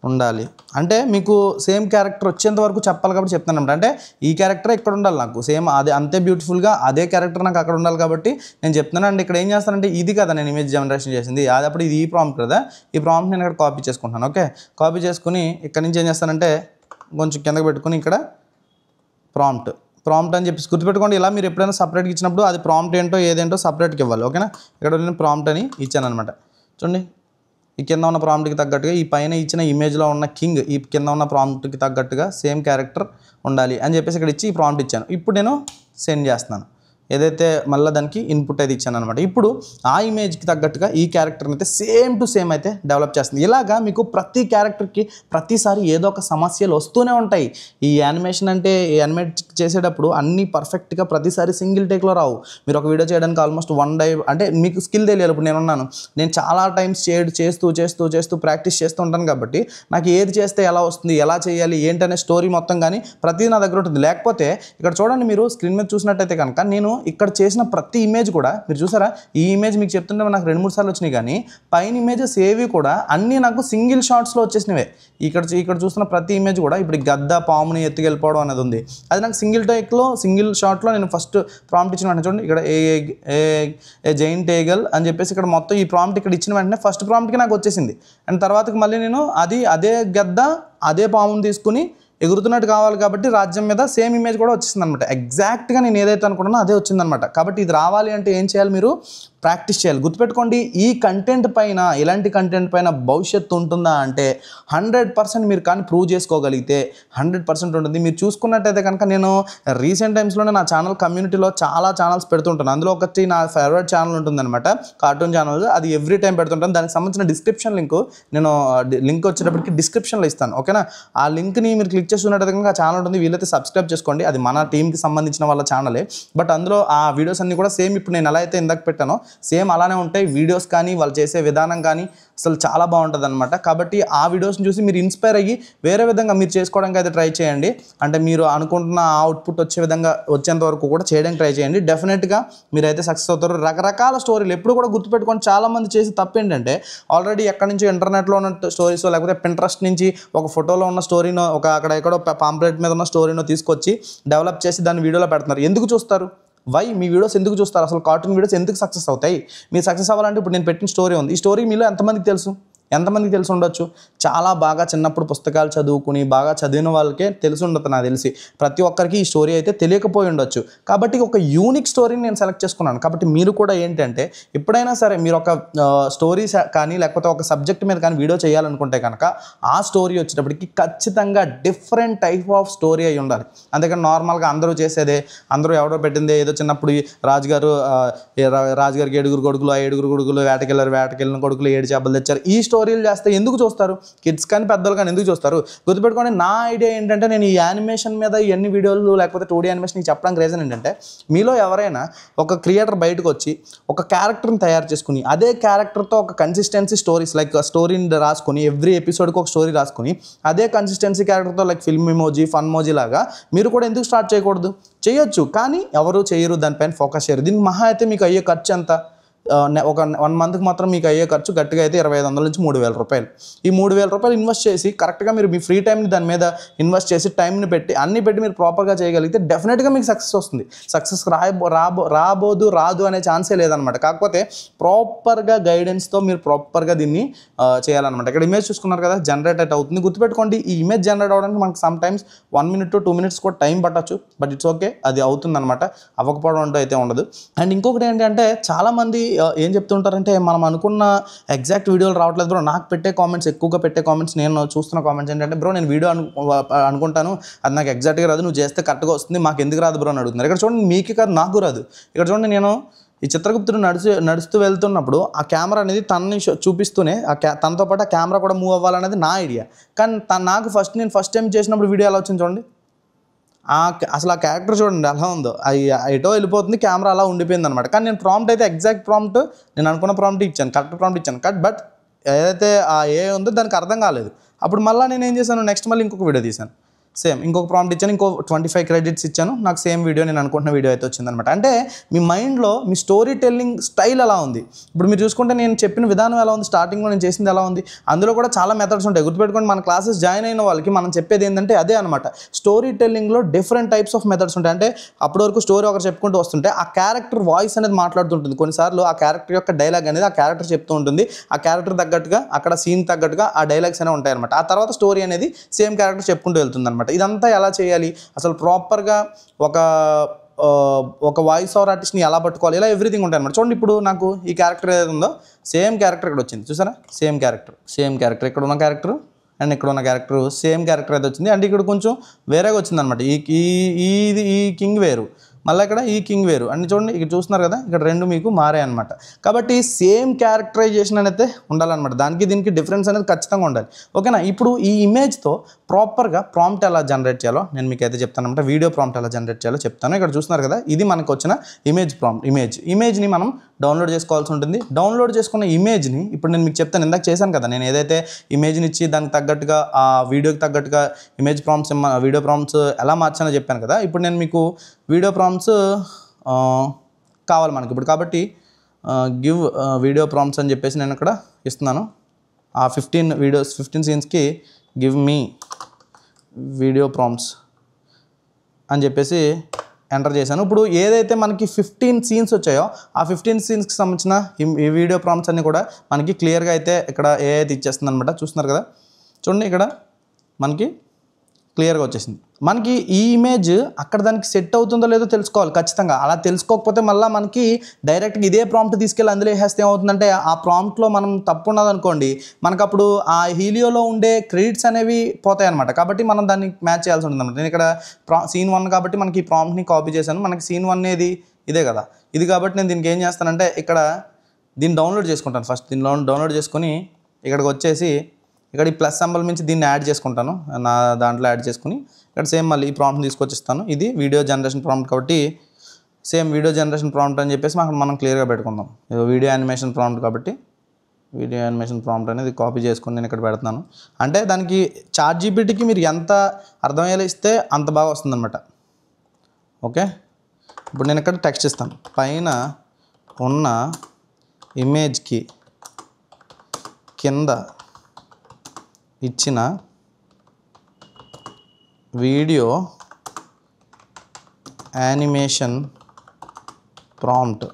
ఉండాలి. అంటే మీకు సేమ్ క్యారెక్టర్ వచ్చేంత వరకు చెప్పాలి కాబట్టి చెప్తాను అనమాట. అంటే ఈ క్యారెక్టర్ ఇక్కడ ఉండాలి, నాకు సేమ్ అదే అంతే బ్యూటిఫుల్గా అదే క్యారెక్టర్ నాకు అక్కడ ఉండాలి కాబట్టి నేను చెప్తున్నాను. అండి ఇక్కడ ఏం చేస్తానంటే ఇది కదా నేను ఇమేజ్ జనరేషన్ చేసింది, అది అప్పుడు ఇది ఈ ప్రాంప్ట్ కదా. ఈ ప్రాంప్ట్ నేను ఇక్కడ కాపీ చేసుకుంటాను. ఓకే, కాపీ చేసుకుని ఇక్కడ నుంచి ఏం చేస్తానంటే కొంచెం కిందకి పెట్టుకుని ఇక్కడ ప్రాంప్ట్ అని చెప్పి గుర్తుపెట్టుకోండి. ఇలా మీరు ఎప్పుడైనా సపరేట్గా ఇచ్చినప్పుడు అది ప్రాంప్ట్ ఏంటో ఏదేంటో సపరేట్గా ఇవ్వాలి. ఓకేనా, ఇక్కడ నేను ప్రాంప్ట్ అని ఇచ్చాను అనమాట. చూడండి ఈ కింద ఉన్న ప్రాంప్ట్కి తగ్గట్టుగా ఈ పైన ఇచ్చిన ఇమేజ్లో ఉన్న కింగ్ ఈ కింద ఉన్న ప్రాంప్ట్కి తగ్గట్టుగా సేమ్ క్యారెక్టర్ ఉండాలి అని చెప్పేసి ఇక్కడ ఇచ్చి ఈ ప్రాంప్ట్ ఇచ్చాను. ఇప్పుడు నేను సెండ్ చేస్తున్నాను. ఏదైతే మళ్ళీ దానికి ఇన్పుట్ అయితే ఇచ్చాను అనమాట. ఇప్పుడు ఆ ఇమేజ్కి తగ్గట్టుగా ఈ క్యారెక్టర్ని అయితే సేమ్ టు సేమ్ అయితే డెవలప్ చేస్తుంది. ఇలాగా మీకు ప్రతి క్యారెక్టర్కి ప్రతిసారి ఏదో ఒక సమస్యలు వస్తూనే ఉంటాయి. ఈ యానిమేషన్ అంటే యానిమేట్ చేసేటప్పుడు అన్నీ పర్ఫెక్ట్గా ప్రతిసారి సింగిల్ టేక్లో రావు. మీరు ఒక వీడియో చేయడానికి ఆల్మోస్ట్ 1 day అంటే మీకు స్కిల్ తెలియాలి. ఇప్పుడు నేను చాలా టైమ్స్ చేస్తూ ప్రాక్టీస్ చేస్తూ ఉంటాను కాబట్టి నాకు ఏది చేస్తే ఎలా వస్తుంది, ఎలా చేయాలి ఏంటనే స్టోరీ మొత్తం కానీ ప్రతిదీ నా దగ్గర ఉంటుంది. లేకపోతే ఇక్కడ చూడండి మీరు స్క్రీన్ మీద చూసినట్టయితే కనుక నేను ఇక్కడ చేసిన ప్రతి ఇమేజ్ కూడా మీరు చూసారా, ఈ ఇమేజ్ మీకు చెప్తుంటే నాకు 2-3 సార్లు వచ్చినాయి, కానీ పైన ఇమేజెస్ ఏవి కూడా అన్నీ నాకు సింగిల్ షాట్స్లో వచ్చేసినవే. ఇక్కడ చూస్తున్న ప్రతి ఇమేజ్ కూడా ఇప్పుడు గద్ద పాముని ఎత్తుకెళ్ళిపోవడం అనేది ఉంది, అది నాకు సింగిల్ షాట్లో నేను ఫస్ట్ ప్రాంప్ట్ ఇచ్చిన వెంటనే చూడండి ఇక్కడ ఏ జైంట్ ఏగల్ అని చెప్పేసి ఇక్కడ మొత్తం ఈ ప్రాంప్ట్ ఇక్కడ ఇచ్చిన వెంటనే ఫస్ట్ ప్రాంప్ట్కి నాకు వచ్చేసింది. అండ్ తర్వాతకి మళ్ళీ నేను అదే గద్ద అదే పాముని తీసుకుని ఎగురుతున్నట్టు కావాలి కాబట్టి రాజ్యం మీద సేమ్ ఇమేజ్ కూడా వచ్చింది అనమాట. ఎగ్జాక్ట్గా నేను ఏదైతే అనుకున్నానో అదే వచ్చిందనమాట. కాబట్టి ఇది రావాలి అంటే ఏం చేయాలి, మీరు ప్రాక్టీస్ చేయాలి. గుర్తుపెట్టుకోండి, ఈ కంటెంట్ పైన ఇలాంటి కంటెంట్ పైన భవిష్యత్తు ఉంటుందా అంటే 100% మీరు కానీ ప్రూవ్ చేసుకోగలిగితే 100% ఉంటుంది. మీరు చూసుకున్నట్టయితే కనుక నేను రీసెంట్ టైమ్స్లోనే నా ఛానల్ కమ్యూనిటీలో చాలా ఛానల్స్ పెడుతుంటాను. అందులో ఒకటి నా ఫేవరెట్ ఛానల్ ఉంటుందన్నమాట, కార్టూన్ ఛానల్. అది ఎవ్రీ టైం పెడుతుంటాను. దానికి సంబంధించిన డిస్క్రిప్షన్ లింక్ వచ్చేటప్పటికి డిస్క్రిప్షన్లో ఇస్తాను. ఓకేనా, ఆ లింక్ని మీరు క్లిక్ చేస్తున్నట్టయితే కనుక ఆ ఛానల్ ఉంటుంది. వీళ్ళైతే సబ్స్క్రైబ్ చేసుకోండి, అది మన టీంకి సంబంధించిన వాళ్ళ ఛానలే. బట్ అందులో ఆ వీడియోస్ అన్నీ కూడా సేమ్ ఇప్పుడు నేను ఎలా అయితే ఇందాక పెట్టానో సేమ్ అలానే ఉంటాయి. వీడియోస్ కానీ వాళ్ళు చేసే విధానం కానీ అసలు చాలా బాగుంటుంది అనమాట. కాబట్టి ఆ వీడియోస్ని చూసి మీరు ఇన్స్పైర్ అయ్యి వేరే విధంగా మీరు చేసుకోవడానికి అయితే ట్రై చేయండి. అంటే మీరు అనుకుంటున్న అవుట్పుట్ వచ్చేంత వరకు కూడా చేయడానికి ట్రై చేయండి. డెఫినెట్గా మీరైతే సక్సెస్ అవుతారు. రకరకాల స్టోరీలు ఎప్పుడు కూడా గుర్తుపెట్టుకొని చాలామంది చేసి తప్పు ఏంటంటే ఆల్రెడీ ఎక్కడి నుంచో ఇంటర్నెట్లో ఉన్న స్టోరీస్ లేకపోతే పింట్రెస్ట్ నుంచి ఒక ఫోటోలో ఉన్న స్టోరీనో అక్కడ ఎక్కడో పాంప్లెట్ మీద ఉన్న స్టోరీనో తీసుకొచ్చి డెవలప్ చేసి దాన్ని వీడియోలో పెడుతున్నారు. ఎందుకు చూస్తారు? మీ వీడియోస్ ఎందుకు చూస్తారు? అసలు కార్టూన్ వీడియోస్ ఎందుకు సక్సెస్ అవుతాయి? మీరు సక్సెస్ అవ్వాలంటే ఇప్పుడు నేను పెట్టిన స్టోరీ ఉంది. ఈ స్టోరీ మీలో ఎంతమందికి తెలుసు ఉండొచ్చు? చాలా బాగా చిన్నప్పుడు పుస్తకాలు చదువుకుని బాగా చదివిన వాళ్ళకే తెలిసి ఉండదు. నాకు తెలిసి ప్రతి ఒక్కరికి ఈ స్టోరీ అయితే తెలియకపోయి ఉండొచ్చు. కాబట్టి ఒక యూనిక్ స్టోరీని నేను సెలెక్ట్ చేసుకున్నాను. కాబట్టి మీరు కూడా ఏంటంటే ఎప్పుడైనా సరే మీరు ఒక స్టోరీస్ కానీ లేకపోతే ఒక సబ్జెక్ట్ మీద కానీ వీడియో చేయాలనుకుంటే కనుక ఆ స్టోరీ వచ్చేటప్పటికి ఖచ్చితంగా డిఫరెంట్ టైప్ ఆఫ్ స్టోరీ అయి ఉండాలి. అందుకని నార్మల్గా అందరూ చేసేదే, అందరూ ఎవడో పెట్టిందే, ఏదో చిన్నప్పుడు రాజుగారికి 7 కొడుకులు, ఆ 7 కొడుకులు వేటకెళ్ళిన కొడుకులు 7 చేపలు తెచ్చారు, ఈ స్టోరీలు చేస్తే ఎందుకు చూస్తారు? కిడ్స్ కానీ పెద్దలు కానీ ఎందుకు చూస్తారు? గుర్తుపెట్టుకోండి, నా ఐడియా ఏంటంటే నేను ఈ యానిమేషన్ మీద ఎన్ని వీడియోలు లేకపోతే 2D యానిమేషన్ చెప్పడానికి రీజన్ ఏంటంటే మీలో ఎవరైనా ఒక క్రియేటర్ బయటకు వచ్చి ఒక క్యారెక్టర్ని తయారు చేసుకుని అదే క్యారెక్టర్తో ఒక కన్సిస్టెన్సీ స్టోరీస్ లైక్ స్టోరీని రాసుకొని ఎవ్రీ ఎపిసోడ్కి ఒక స్టోరీ రాసుకొని అదే కన్సిస్టెన్సీ క్యారెక్టర్తో like film emoji, fun emoji లాగా మీరు కూడా ఎందుకు స్టార్ట్ చేయకూడదు? చేయొచ్చు, కానీ ఎవరు చేయరు, దానిపైన ఫోకస్ చేయరు. దీనికి మహా అయితే మీకు అయ్యే ఖర్చు ఎంత? ఒక 1 మంత్కి మాత్రం మీకు అయ్యే ఖర్చు గట్టిగా అయితే 2500 నుంచి 3000 రూపాయలు. ఈ 3000 రూపాయలు ఇన్వెస్ట్ చేసి కరెక్ట్గా మీరు మీ ఫ్రీ టైంని దాని మీద ఇన్వెస్ట్ చేసి టైంని పెట్టి అన్ని పెట్టి మీరు ప్రాపర్గా చేయగలిగితే డెఫినెట్గా మీకు సక్సెస్ వస్తుంది. సక్సెస్ రాదు అనే ఛాన్సే లేదనమాట. కాకపోతే ప్రాపర్గా గైడెన్స్తో మీరు ప్రాపర్గా దీన్ని చేయాలన్నమాట. ఇక్కడ ఇమేజ్ చూసుకున్నారు కదా, జనరేట్ అయితే అవుతుంది. గుర్తుపెట్టుకోండి, ఈ ఇమేజ్ జనరేట్ అవ్వడానికి మనకు some times 1 minute to 2 minutes కూడా టైం పట్టచ్చు. బట్ ఇట్స్ ఓకే, అది అవుతుంది అనమాట. అవ్వకపోవడం అంటూ అయితే ఉండదు. అండ్ ఇంకొకటి ఏంటంటే చాలామంది ఏం చెప్తుంటారంటే మనం అనుకున్న ఎగ్జాక్ట్ వీడియోలు రావట్లేదు బ్రో, నాకు ఎక్కువగా పెట్టే కామెంట్స్ నేను చూస్తున్న కామెంట్స్ ఏంటంటే బ్రో నేను వీడియో అనుకుంటాను, అది నాకు ఎగ్జాక్ట్గా రాదు, నువ్వు చేస్తే కరెక్ట్గా వస్తుంది, మాకు ఎందుకు రాదు బ్రో అని అడుగుతున్నారు. ఇక్కడ చూడండి, మీకు కాదు నాకు రాదు. ఇక్కడ చూడండి, నేను ఈ చిత్రగుప్తుడు నడుస్తూ వెళ్తున్నప్పుడు ఆ కెమెరా అనేది తనని చూపిస్తూనే తనతో పాటు ఆ కెమెరా కూడా మూవ్ అవ్వాలనేది నా ఐడియా. కానీ నాకు నేను ఫస్ట్ టైం చేసినప్పుడు వీడియో ఎలా వచ్చింది చూడండి, అసలు ఆ క్యారెక్టర్ చూడండి ఎలా ఉందో, ఎటో వెళ్ళిపోతుంది, కెమెరా అలా ఉండిపోయింది అనమాట. కానీ నేను ప్రాంప్ట్ అయితే ఎగ్జాక్ట్ ప్రాంప్ట్ నేను అనుకున్న ప్రాంప్ట్ ఇచ్చాను, కరెక్ట్ ప్రాంప్ట్ ఇచ్చాను. బట్ ఏదైతే ఆ ఏ ఉందో దానికి అర్థం కాలేదు. అప్పుడు మళ్ళీ నేను ఏం చేశాను, నెక్స్ట్ మళ్ళీ ఇంకొక వీడియో తీశాను, సేమ్ ఇంకొక ప్రాంప్ట్ ఇచ్చాను, ఇంకో 25 credits ఇచ్చాను, నాకు సేమ్ వీడియో నేను అనుకుంటున్న వీడియో అయితే వచ్చిందనమాట. అంటే మీ మైండ్లో మీ స్టోరీ టెల్లింగ్ స్టైల్ ఎలా ఉంది, ఇప్పుడు మీరు చూసుకుంటే నేను చెప్పిన విధానం ఎలా ఉంది, స్టార్టింగ్లో నేను చేసింది ఎలా ఉంది, అందులో కూడా చాలా మెథడ్స్ ఉంటాయి. గుర్తుపెట్టుకోండి, మన క్లాసెస్ జాయిన్ అయిన వాళ్ళకి మనం చెప్పేది ఏంటంటే అదే అనమాట. స్టోరీ టెల్లింగ్లో డిఫరెంట్ టైప్స్ ఆఫ్ మెథడ్స్ ఉంటాయి. అంటే అప్పటి వరకు స్టోరీ ఒకరు చెప్పుకుంటూ వస్తుంటే ఆ క్యారెక్టర్ వాయిస్ అనేది మాట్లాడుతుంటుంది. కొన్నిసార్లు ఆ క్యారెక్టర్ యొక్క డైలాగ్ అనేది ఆ క్యారెక్టర్ చెప్తూ ఉంటుంది. ఆ క్యారెక్టర్ తగ్గట్టుగా అక్కడ సీన్ తగ్గట్టుగా ఆ డైలాగ్స్ అనేవి ఉంటాయి అనమాట. ఆ తర్వాత స్టోరీ అనేది సేమ్ క్యారెక్టర్ చెప్పుకుంటూ వెళ్తుంది అనమాట. ఇదంతా ఎలా చేయాలి, అసలు ప్రాపర్గా ఒక వాయిస్ ఓవర్ ఆర్టిస్ట్ని ఎలా పట్టుకోవాలి, ఇలా ఎవ్రీథింగ్ ఉంటాయి అనమాట. చూడండి, ఇప్పుడు నాకు ఈ క్యారెక్టర్ ఏదైతే ఉందో సేమ్ క్యారెక్టర్ ఇక్కడ వచ్చింది, చూసారా, సేమ్ క్యారెక్టర్ ఇక్కడ ఉన్న క్యారెక్టర్ అండ్ ఇక్కడ ఉన్న క్యారెక్టర్ సేమ్ క్యారెక్టర్ అయితే వచ్చింది. అంటే ఇక్కడ కొంచెం వేరేగా వచ్చింది అనమాట. ఈ కింగ్ వేరు, మళ్ళీ ఇక్కడ ఈ కింగ్ వేరు అని చూడండి, ఇక్కడ చూస్తున్నారు కదా, ఇక్కడ రెండు మీకు మారే అనమాట. కాబట్టి సేమ్ క్యారెక్టరైజేషన్ అనేది ఉండాలన్నమాట. దానికి దీనికి డిఫరెన్స్ అనేది ఖచ్చితంగా ఉండాలి. ఓకేనా. ఇప్పుడు ఈ ఇమేజ్తో ప్రాపర్గా ప్రాంప్ట్ ఎలా జనరేట్ చేయాలో నేను మీకు అయితే చెప్తాను అనమాట. వీడియో ప్రాంప్ట్ ఎలా జనరేట్ చేయాలో చెప్తాను. ఇక్కడ చూస్తున్నారు కదా, ఇది మనకు వచ్చిన ఇమేజ్ ప్రాంప్ట్. ఇమేజ్ని మనం డౌన్లోడ్ చేసుకోవాల్సి ఉంటుంది. డౌన్లోడ్ చేసుకున్న ఇమేజ్ని ఇప్పుడు నేను మీకు చెప్తాను. ఇందాక చేశాను కదా, నేను ఏదైతే ఇమేజ్ని ఇచ్చి దానికి తగ్గట్టుగా ఆ వీడియోకి తగ్గట్టుగా వీడియో ప్రాంప్ట్స్ ఎలా మార్చానో చెప్పాను కదా. ఇప్పుడు నేను మీకు వీడియో ప్రాంప్ట్స్ కావాలి మనకి ఇప్పుడు. కాబట్టి గివ్ వీడియో ప్రాంప్ట్స్ అని చెప్పేసి నేను ఇక్కడ ఇస్తున్నాను. ఆ 15 సీన్స్కి గివ్ మీ వీడియో ప్రాంప్ట్స్ అని చెప్పేసి ఎంటర్ చేశాను. ఇప్పుడు ఏదైతే మనకి 15 సీన్స్ వచ్చాయో ఆ 15 సీన్స్కి సంబంధించిన ఈ వీడియో ప్రాంప్ట్స్ అన్నీ కూడా మనకి క్లియర్గా అయితే ఇక్కడ ఏదైతే ఇచ్చేస్తుంది అనమాట. చూస్తున్నారు కదా, చూడండి, ఇక్కడ మనకి క్లియర్గా వచ్చేసింది. మనకి ఈ ఇమేజ్ అక్కడ దానికి సెట్ అవుతుందో లేదో తెలుసుకోవాలి ఖచ్చితంగా. అలా తెలుసుకోకపోతే మళ్ళీ మనకి డైరెక్ట్గా ఇదే ప్రాంప్ట్ తీసుకెళ్ళి అందులో వేసేస్తే ఏమవుతుందంటే ఆ ప్రాంప్ట్లో మనం తప్పు ఉన్నదనుకోండి, మనకు అప్పుడు ఆ హీలియోలో ఉండే క్రెడిట్స్ అనేవి పోతాయి అనమాట. కాబట్టి మనం దాన్ని మ్యాచ్ చేయాల్సి ఉంటుంది అనమాట. నేను ఇక్కడ సీన్ 1 కాబట్టి మనకి ఈ ప్రాంప్ట్ని కాపీ చేశాను. మనకి సీన్ 1 అనేది ఇదే కదా, ఇది కాబట్టి నేను దీనికి ఏం చేస్తానంటే ఇక్కడ దీన్ని డౌన్లోడ్ చేసుకుంటాను. ఫస్ట్ దీన్ని డౌన్లోడ్ చేసుకొని ఇక్కడికి వచ్చేసి ఇక్కడ ఈ ప్లస్ సింబల్ నుంచి దీన్ని యాడ్ చేసుకుంటాను, నా దాంట్లో యాడ్ చేసుకుని ఇక్కడ సేమ్ మళ్ళీ ఈ ప్రాంప్ట్ని తీసుకొచ్చిస్తాను. ఇది వీడియో జనరేషన్ ప్రాంప్ట్ కాబట్టి సేమ్ వీడియో జనరేషన్ ప్రాంప్ట్ అని చెప్పేసి మనం క్లియర్గా పెట్టుకుందాం. వీడియో యానిమేషన్ ప్రాంప్ట్ కాబట్టి వీడియో యానిమేషన్ ప్రాంప్ట్ అనేది కాపీ చేసుకుని నేను ఇక్కడ పెడుతున్నాను. అంటే దానికి ChatGPTకి మీరు ఎంత అర్థమయ్యేలా ఇస్తే అంత బాగా వస్తుందన్నమాట. ఓకే, ఇప్పుడు నేను ఇక్కడ టెక్స్ట్ ఇస్తాను. పైన ఉన్న ఇమేజ్కి కింద ఇచ్చిన వీడియో యానిమేషన్ ప్రాంప్ట్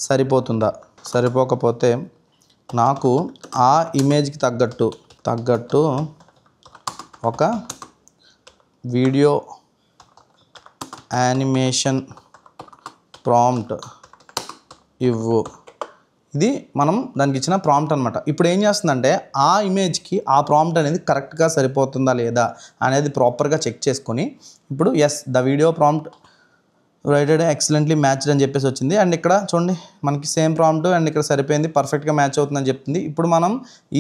సరిపోతుందా, సరిపోకపోతే నాకు ఆ ఇమేజ్కి తగ్గట్టు ఒక వీడియో యానిమేషన్ ప్రాంప్ట్ ఇవ్వు. ఇది మనం దానికి ఇచ్చిన ప్రాంప్ట్ అనమాట. ఇప్పుడు ఏం చేస్తుందంటే ఆ ఇమేజ్కి ఆ ప్రాంప్ట్ అనేది కరెక్ట్గా సరిపోతుందా లేదా అనేది ప్రాపర్గా చెక్ చేసుకొని ఇప్పుడు as the video prompt writed excellently matched అని చెప్పేసి వచ్చింది. అండ్ ఇక్కడ చూడండి మనకి సేమ్ ప్రాంప్ట్ అండ్ ఇక్కడ సరిపోయింది, పర్ఫెక్ట్గా మ్యాచ్ అవుతుందని చెప్తుంది. ఇప్పుడు మనం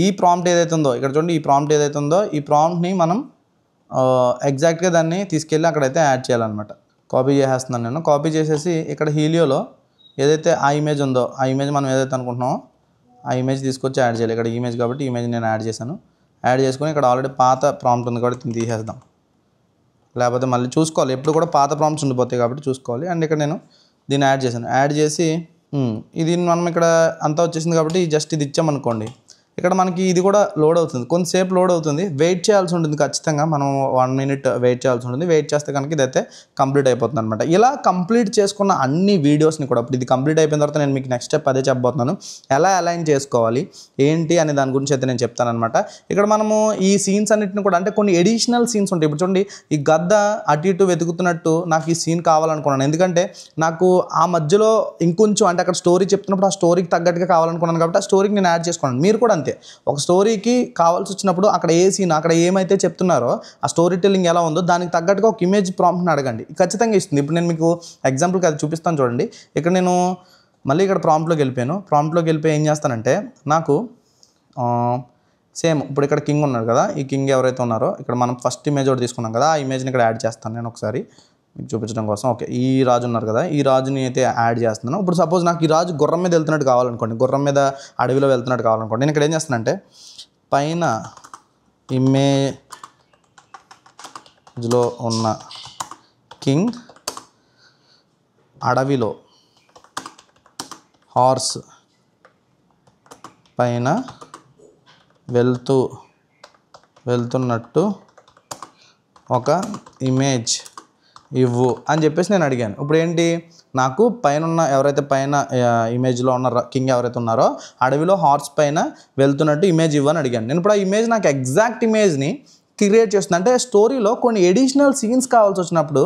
ఈ ప్రాంప్ట్ ఏదైతే ఉందో ఇక్కడ చూడండి, ఈ ప్రాంప్ట్ ఏదైతే ఉందో ఈ ప్రాంప్ట్ని మనం ఎగ్జాక్ట్గా దాన్ని తీసుకెళ్ళి అక్కడైతే యాడ్ చేయాలన్నమాట. కాపీ చేసేస్తున్నాను నేను. కాపీ చేసేసి ఇక్కడ హీలియోలో ఏదైతే ఆ ఇమేజ్ ఉందో ఆ ఇమేజ్ మనం ఏదైతే అనుకుంటున్నామో ఆ ఇమేజ్ తీసుకొచ్చి యాడ్ చేయాలి. ఇక్కడ ఇమేజ్ కాబట్టి ఇమేజ్ నేను యాడ్ చేశాను. యాడ్ చేసుకుని ఇక్కడ ఆల్రెడీ పాత ప్రాంప్ట్ ఉంది కాబట్టి దీన్ని తీసేద్దాం, లేకపోతే మళ్ళీ చూసుకోవాలి. ఎప్పుడు కూడా పాత ప్రాంప్ట్స్ ఉండిపోతాయి కాబట్టి చూసుకోవాలి. అండ్ ఇక్కడ నేను దీన్ని యాడ్ చేశాను. యాడ్ చేసి ఇది మనం ఇక్కడ అంతా వచ్చేసింది కాబట్టి జస్ట్ ఇది ఇచ్చామనుకోండి, ఇక్కడ మనకి ఇది కూడా లోడ్ అవుతుంది, కొంతసేపు లోడ్ అవుతుంది, వెయిట్ చేయాల్సి ఉంటుంది ఖచ్చితంగా. మనం 1 minute వెయిట్ చేయాల్సి ఉంటుంది. వెయిట్ చేస్తే కనుక ఇదైతే కంప్లీట్ అయిపోతుంది అనమాట. ఇలా కంప్లీట్ చేసుకున్న అన్ని వీడియోస్ని కూడా ఇప్పుడు ఇది కంప్లీట్ అయిపోయిన తర్వాత నేను మీకు నెక్స్ట్ స్టెప్ అదే చెప్పబోతున్నాను, ఎలా అలైన్ చేసుకోవాలి ఏంటి అనే దాని గురించి అయితే నేను చెప్తానమాట. ఇక్కడ మనము ఈ సీన్స్ అన్నిటిని కూడా అంటే కొన్ని ఎడిషనల్ సీన్స్ ఉంటాయి. ఇప్పుడు చూడండి, ఈ గద్ద అటు ఇటు వెతుకుతున్నట్టు నాకు ఈ సీన్ కావాలనుకున్నాను, ఎందుకంటే నాకు ఆ మధ్యలో ఇంకొంచెం అంటే అక్కడ స్టోరీ చెప్తున్నప్పుడు ఆ స్టోరీకి తగ్గట్టుగా కావాలనుకున్నాను కాబట్టి ఆ స్టోరీకి నేను యాడ్ చేసుకున్నాను. మీరు కూడా అంతే, ఒక స్టోరీకి కావాల్సి వచ్చినప్పుడు అక్కడ ఏ సీన్ అక్కడ ఏమైతే చెప్తున్నారో ఆ స్టోరీ టెల్లింగ్ ఎలా ఉందో దానికి తగ్గట్టుగా ఒక ఇమేజ్ ప్రాంప్ట్ని అడగండి, ఖచ్చితంగా ఇస్తుంది. ఇప్పుడు నేను మీకు ఎగ్జాంపుల్కి అది చూపిస్తాను చూడండి. ఇక్కడ నేను మళ్ళీ ఇక్కడ ప్రాంప్ట్లోకి వెళ్ళిపోయాను. ప్రాంప్ట్లోకి వెళ్ళిపోయి ఏం చేస్తానంటే నాకు సేమ్ ఇప్పుడు ఇక్కడ కింగ్ ఉన్నాడు కదా, ఈ కింగ్ ఎవరైతే ఉన్నారో ఇక్కడ మనం ఫస్ట్ ఇమేజ్ ఒకటి తీసుకున్నాం కదా, ఆ ఇమేజ్ని ఇక్కడ యాడ్ చేస్తాను నేను ఒకసారి మీకు చూపించడం కోసం. ఓకే, ఈ రాజు ఉన్నారు కదా, ఈ రాజుని అయితే యాడ్ చేస్తున్నాను. ఇప్పుడు సపోజ్ నాకు ఈ రాజు గుర్రం మీద వెళ్తున్నట్టు కావాలనుకోండి, గుర్రం మీద అడవిలో వెళ్తున్నట్టు కావాలనుకోండి, నేను ఇక్కడ ఏం చేస్తానంటే పైన ఇమేజ్లో ఉన్న కింగ్ అడవిలో హార్స్ పైన వెళ్తున్నట్టు ఒక ఇమేజ్ ఇవ్వు అని చెప్పేసి నేను అడిగాను. ఇప్పుడు ఏంటి, నాకు పైన ఎవరైతే పైన ఇమేజ్లో ఉన్న కింగ్ ఎవరైతే ఉన్నారో అడవిలో హార్స్ పైన వెళ్తున్నట్టు ఇమేజ్ ఇవ్వు అని అడిగాను. నేను ఇప్పుడు ఆ ఇమేజ్ నాకు ఎగ్జాక్ట్ ఇమేజ్ని క్రియేట్ చేస్తుంది. అంటే స్టోరీలో కొన్ని ఎడిషనల్ సీన్స్ కావాల్సి వచ్చినప్పుడు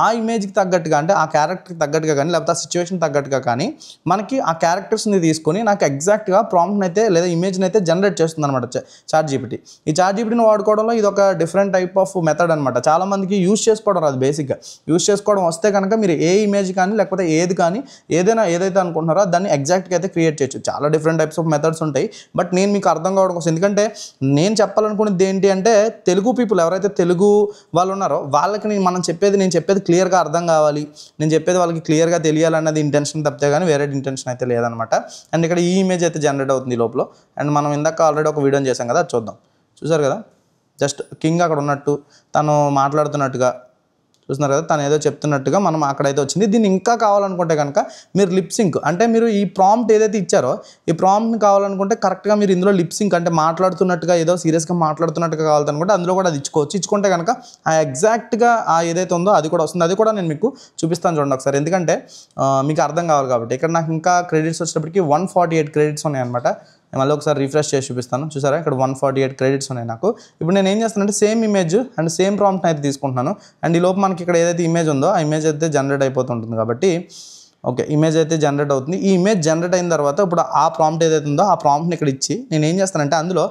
ఆ ఇమేజ్కి తగ్గట్టుగా అంటే ఆ క్యారెక్టర్కి తగ్గట్టుగా కానీ లేకపోతే ఆ సిచ్యువేషన్ తగ్గట్టుగా కానీ మనకి ఆ క్యారెక్టర్స్ని తీసుకొని నాకు ఎగ్జాక్ట్గా ప్రాంప్ట్ని అయితే లేదా ఇమేజ్ని అయితే జనరేట్ చేస్తుంది అనమాట చాట్ జీపీటీ. ఈ చాట్ జీపీటీని వాడుకోవడంలో ఇది ఒక డిఫరెంట్ టైప్ ఆఫ్ మెథడ్ అనమాట. చాలామందికి యూజ్ చేసుకోవడం రాదు, బేసిక్గా యూజ్ చేసుకోవడం వస్తే కనుక మీరు ఏ ఇమేజ్ కానీ లేకపోతే ఏది కానీ ఏదైతే అనుకుంటున్నారో దాన్ని ఎగ్జాక్ట్గా అయితే క్రియేట్ చేయొచ్చు. చాలా డిఫరెంట్ టైప్స్ ఆఫ్ మెథడ్స్ ఉంటాయి, బట్ నేను మీకు అర్థం కావడం కోసం, ఎందుకంటే నేను చెప్పాలనుకునేది ఏంటి అంటే తెలుగు పీపుల్ ఎవరైతే తెలుగు వాళ్ళు ఉన్నారో వాళ్ళకి నేను చెప్పేది క్లియర్గా అర్థం కావాలి, నేను చెప్పేది వాళ్ళకి క్లియర్గా తెలియాలన్నది ఇంటెన్షన్ తప్పితే కానీ వేరే ఇంటెన్షన్ అయితే లేదనమాట. అండ్ ఇక్కడ ఈ ఇమేజ్ అయితే జనరేట్ అవుతుంది లోపల. అండ్ మనం ఇందాక ఆల్రెడీ ఒక వీడియో చేసాం కదా, చూద్దాం. చూసారు కదా, జస్ట్ కింగ్ అక్కడ ఉన్నట్టు తను మాట్లాడుతున్నట్టుగా చూస్తున్నారు కదా, తను ఏదో చెప్తున్నట్టుగా మనం అక్కడైతే వచ్చింది. దీన్ని ఇంకా కావాలనుకుంటే కనుక మీరు లిప్ సింక్ అంటే మీరు ఈ ప్రాంప్ట్ ఏదైతే ఇచ్చారో ఈ ప్రాంప్ట్ని కావాలనుకుంటే కరెక్ట్గా మీరు ఇందులో లిప్ సింక్ అంటే మాట్లాడుతున్నట్టుగా ఏదో సీరియస్గా మాట్లాడుతున్నట్టుగా కావాలనుకుంటే అందులో కూడా అది ఇచ్చుకుంటే కనుక ఆ ఎగ్జాక్ట్గా ఆ ఏదైతే ఉందో అది కూడా వస్తుంది. అది కూడా నేను మీకు చూపిస్తాను చూడండి ఒకసారి, ఎందుకంటే మీకు అర్థం కావాలి కాబట్టి. ఇక్కడ నాకు ఇంకా క్రెడిట్స్ వచ్చేటప్పటికి 148 క్రెడిట్స్ ఉన్నాయన్నమాట. మళ్ళీ ఒకసారి రిఫ్రెష్ చేసి చూపిస్తాను. చూసారా, ఇక్కడ 148 క్రెడిట్స్ ఉన్నాయి నాకు. ఇప్పుడు నేను ఏం చేస్తానంటే సేమ్ ఇమేజ్ అండ్ సేమ్ ప్రాంప్ట్ని అయితే తీసుకుంటున్నాను. అండ్ ఈ లోపు మనకి ఇక్కడ ఏదైతే ఇమేజ్ ఉందో ఆ ఇమేజ్ అయితే జనరేట్ అయిపోతుంటుంది కాబట్టి ఓకే, ఇమేజ్ అయితే జనరేట్ అవుతుంది. ఈ ఇమేజ్ జనరేట్ అయిన తర్వాత ఇప్పుడు ఆ ప్రాంప్ట్ ఏదైతే ఉందో ఆ ప్రాంప్ట్ని ఇక్కడ ఇచ్చి నేను ఏం చేస్తానంటే అందులో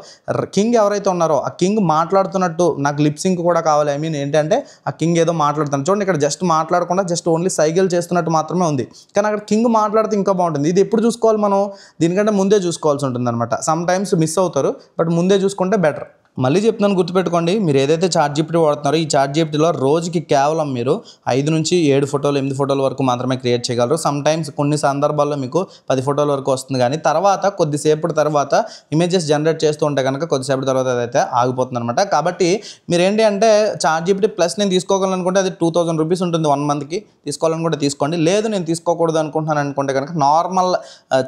కింగ్ ఎవరైతే ఉన్నారో ఆ కింగ్ మాట్లాడుతున్నట్టు నాకు లిప్ సింక్ కూడా కావాలి. ఐ మీన్ ఏంటంటే ఆ కింగ్ ఏదో మాట్లాడుతాను చూడండి, ఇక్కడ జస్ట్ మాట్లాడకుండా జస్ట్ ఓన్లీ సైకిల్ చేస్తున్నట్టు మాత్రమే ఉంది, కానీ అక్కడ కింగ్ మాట్లాడితే ఇంకా బాగుంటుంది. ఇది ఎప్పుడు చూసుకోవాలి మనం, దీనికంటే ముందే చూసుకోవాల్సి ఉంటుంది అనమాట. సమ్ టైమ్స్ మిస్ అవుతారు, బట్ ముందే చూసుకుంటే బెటర్. మళ్ళీ చెప్తున్నాను, గుర్తుపెట్టుకోండి, మీరు ఏదైతే చాట్ జీపీటీ వాడుతున్నారో ఈ చాట్ జీపీటీలో రోజుకి కేవలం మీరు 5 నుంచి 7 ఫోటోలు 8 ఫోటోల వరకు మాత్రమే క్రియేట్ చేయగలరు. సమ్ టైమ్స్ కొన్ని సందర్భాల్లో మీకు 10 ఫోటోల వరకు వస్తుంది, కానీ తర్వాత కొద్దిసేపటి తర్వాత ఇమేజెస్ జనరేట్ చేస్తూ ఉంటే కనుక కొద్దిసేపటి తర్వాత అదైతే ఆగిపోతుంది అనమాట. కాబట్టి మీరు ఏంటి అంటే చాట్ జీపీటీ ప్లస్ నేను తీసుకోవాలనుకుంటే అది 2000 రూపీస్ ఉంటుంది 1 మంత్కి, తీసుకోవాలనుకుంటే తీసుకోండి. లేదు నేను తీసుకోకూడదు అనుకుంటున్నాను అనుకుంటే కనుక నార్మల్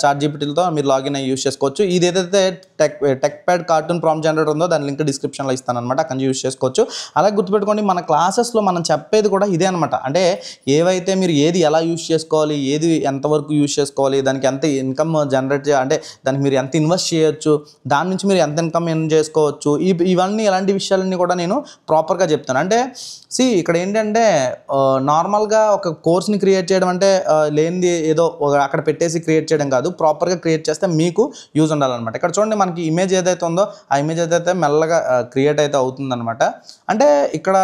చాట్ జీపీటీలతో మీరు లాగిన్ అయ్యి యూస్ చేసుకోవచ్చు. ఇది ఏదైతే tech pad cartoon prompt generator ఉందో దాని లింక్ డిస్క్రిప్షన్లో ఇస్తాను అనమాట, అక్కడ యూస్ చేసుకోవచ్చు. అలాగే గుర్తుపెట్టుకోండి, మన క్లాసెస్లో మనం చెప్పేది కూడా ఇదే అనమాట. అంటే ఏవైతే మీరు ఏది ఎలా యూస్ చేసుకోవాలి, ఏది ఎంతవరకు యూస్ చేసుకోవాలి, దానికి ఎంత ఇన్కమ్ జనరేట్ అంటే దానికి మీరు ఎంత ఇన్వెస్ట్ చేయొచ్చు, దాని నుంచి మీరు ఎంత ఇన్కమ్ ఎర్న్ చేసుకోవచ్చు, ఇవన్నీ ఇలాంటి విషయాలన్నీ కూడా నేను ప్రాపర్గా చెప్తాను. అంటే ఇక్కడ ఏంటంటే నార్మల్గా ఒక కోర్స్ని క్రియేట్ చేయడం అంటే లేనిది ఏదో అక్కడ పెట్టేసి క్రియేట్ చేయడం కాదు, ప్రాపర్గా క్రియేట్ చేస్తే మీకు యూజ్ ఉండాలన్నమాట. ఇక్కడ చూడండి, మనకి ఇమేజ్ ఏదైతే ఉందో ఆ ఇమేజ్ ఏదైతే మెల్లగా క్రియేట్ అయితే అవుతుందన్నమాట. అంటే ఇక్కడ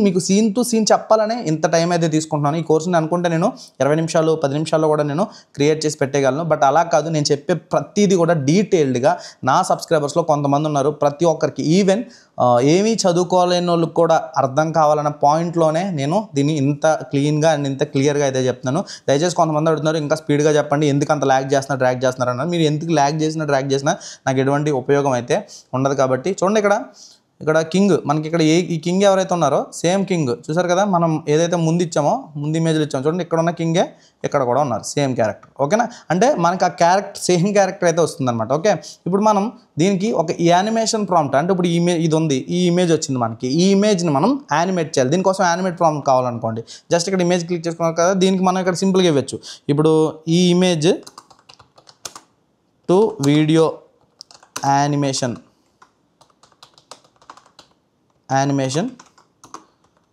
మీకు సీన్ టు సీన్ చెప్పాలని ఇంత టైం అయితే తీసుకుంటున్నాను. ఈ కోర్సుని అనుకుంటే నేను 20 నిమిషాలు 10 నిమిషాల్లో కూడా నేను క్రియేట్ చేసి పెట్టేయగలను, బట్ అలా కాదు. నేను చెప్పే ప్రతిదీ కూడా డీటెయిల్డ్గా నా సబ్స్క్రైబర్స్లో కొంతమంది ఉన్నారు, ప్రతి ఒక్కరికి ఈవెన్ ఏమీ చదువుకోలేని వాళ్ళకి కూడా అర్థం కావాలన్న పాయింట్లోనే నేను దీన్ని ఇంత క్లీన్గా అండ్ ఇంత క్లియర్గా అయితే చెప్తున్నాను. దయచేసి కొంతమంది అడుగుతున్నారు ఇంకా స్పీడ్గా చెప్పండి, ఎందుకు అంత డ్రాగ్ చేస్తున్నారు అన్నారు. మీరు ఎందుకు డ్రాగ్ చేసినా నాకు ఎటువంటి ఉపయోగం అయితే ఉండదు. కాబట్టి చూడండి, ఇక్కడ ఇక్కడ కింగ్ మనకి ఇక్కడ ఈ కింగ్ ఎవరైతే ఉన్నారో సేమ్ కింగ్ చూసారు కదా, మనం ఏదైతే ముందు ఇచ్చామో ముందు ఇమేజ్లు ఇచ్చామో చూడండి, ఇక్కడ ఉన్న కింగే ఇక్కడ కూడా ఉన్నారు సేమ్ క్యారెక్టర్. ఓకేనా, అంటే మనకి ఆ క్యారెక్టర్ సేమ్ క్యారెక్టర్ అయితే వస్తుందన్నమాట. ఓకే, ఇప్పుడు మనం దీనికి ఒక యానిమేషన్ ప్రాంప్ట్ అంటే ఇప్పుడు ఇది ఉంది, ఈ ఇమేజ్ వచ్చింది మనకి, ఈ ఇమేజ్ని మనం యానిమేట్ చేయాలి. దీనికోసం యానిమేట్ ప్రాంప్ట్ కావాలనుకోండి, జస్ట్ ఇక్కడ ఇమేజ్ క్లిక్ చేసుకున్నాం కదా, దీనికి మనం ఇక్కడ సింపుల్గా ఇవ్వచ్చు. ఇప్పుడు ఈ image to video animation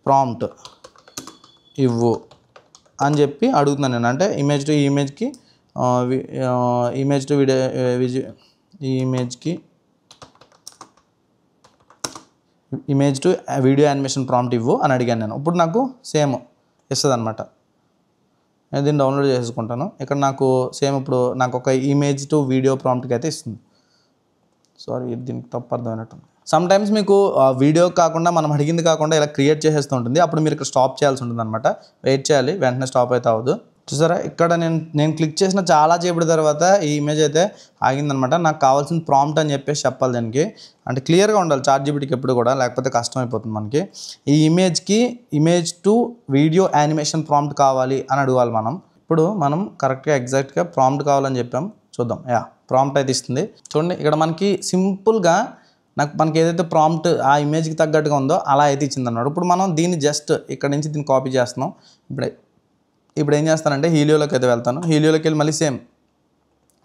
prompt ఇవ్వు అని చెప్పి అడుగుతున్నాను నేను. అంటే ఇమేజ్ టు ఇమేజ్కి ఇమేజ్ టు వీడియో ఈ image to video animation prompt ఇవ్వు అని అడిగాను నేను. ఇప్పుడు నాకు సేమ్ ఇస్తుంది అనమాట. నేను దీన్ని డౌన్లోడ్ చేసుకుంటాను. ఇక్కడ నాకు సేమ్ ఇప్పుడు నాకు ఒక ఇమేజ్ టు వీడియో ప్రాంప్ట్కి అయితే ఇస్తుంది. సారీ, దీనికి తప్పు అర్థమైనట్టుంది. సమ్ టైమ్స్ మీకు వీడియో కాకుండా మనం అడిగింది కాకుండా ఇలా క్రియేట్ చేసేస్తూ ఉంటుంది. అప్పుడు మీరు ఇక్కడ స్టాప్ చేయాల్సి ఉంటుంది అనమాట. వెయిట్ చేయాలి, వెంటనే స్టాప్ అయితే అవ్వదు. చూసారా, ఇక్కడ నేను క్లిక్ చేసిన చాలా సేపటి తర్వాత ఈ ఇమేజ్ అయితే ఆగిందనమాట. నాకు కావాల్సిన ప్రాంప్ట్ అని చెప్పేసి చెప్పాలి దానికి. అంటే క్లియర్గా ఉండాలి ChatGPTకి ఎప్పుడు కూడా, లేకపోతే కష్టం అయిపోతుంది మనకి. ఈ image to video animation prompt కావాలి అని అడగాలి మనం. ఇప్పుడు మనం కరెక్ట్గా ఎగ్జాక్ట్గా ప్రాంప్ట్ కావాలని చెప్పాం. చూద్దాం. ప్రాంప్ట్ అయితే ఇస్తుంది చూడండి. ఇక్కడ మనకి సింపుల్గా మనకి ఏదైతే ప్రాంప్ట్ ఆ ఇమేజ్కి తగ్గట్టుగా ఉందో అలా అయితే ఇచ్చింది అన్నాడు. ఇప్పుడు మనం దీన్ని జస్ట్ ఇక్కడ నుంచి దీన్ని కాపీ చేస్తున్నాం. ఇప్పుడు ఏం చేస్తానంటే హీలియోలోకి అయితే వెళ్తాను. హీలియోలోకి వెళ్ళి మళ్ళీ సేమ్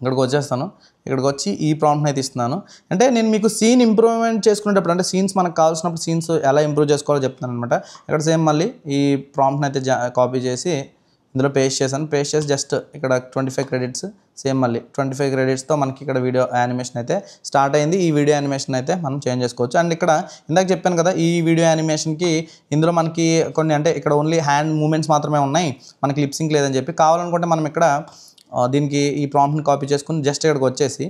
ఇక్కడికి వచ్చేస్తాను. ఇక్కడికి వచ్చి ఈ ప్రాంప్ట్ని అయితే ఇస్తున్నాను. అంటే నేను మీకు సీన్ ఇంప్రూవ్మెంట్ చేసుకునేటప్పుడు, అంటే సీన్స్ మనకు కావాల్సినప్పుడు సీన్స్ ఎలా ఇంప్రూవ్ చేసుకోవాలో చెప్తాను అనమాట. ఇక్కడ సేమ్ మళ్ళీ ఈ ప్రాంప్ట్ని అయితే కాపీ చేసి ఇందులో పేస్ట్ చేశాను. పేస్ట్ చేసి జస్ట్ ఇక్కడ 25 క్రెడిట్స్, సేమ్ మళ్ళీ 25 క్రెడిట్స్తో మనకి ఇక్కడ వీడియో యానిమేషన్ అయితే స్టార్ట్ అయింది. ఈ వీడియో యానిమేషన్ అయితే మనం చేంజ్ చేసుకోవచ్చు. అండ్ ఇక్కడ ఇందాక చెప్పాను కదా, ఈ వీడియో యానిమేషన్కి ఇందులో మనకి కొన్ని అంటే ఇక్కడ ఓన్లీ హ్యాండ్ మూమెంట్స్ మాత్రమే ఉన్నాయి, మనకి లిప్సింక్ లేదని చెప్పి. కావాలనుకుంటే మనం ఇక్కడ దీనికి ఈ ప్రాంప్ట్ని కాపీ చేసుకుని జస్ట్ ఇక్కడికి వచ్చేసి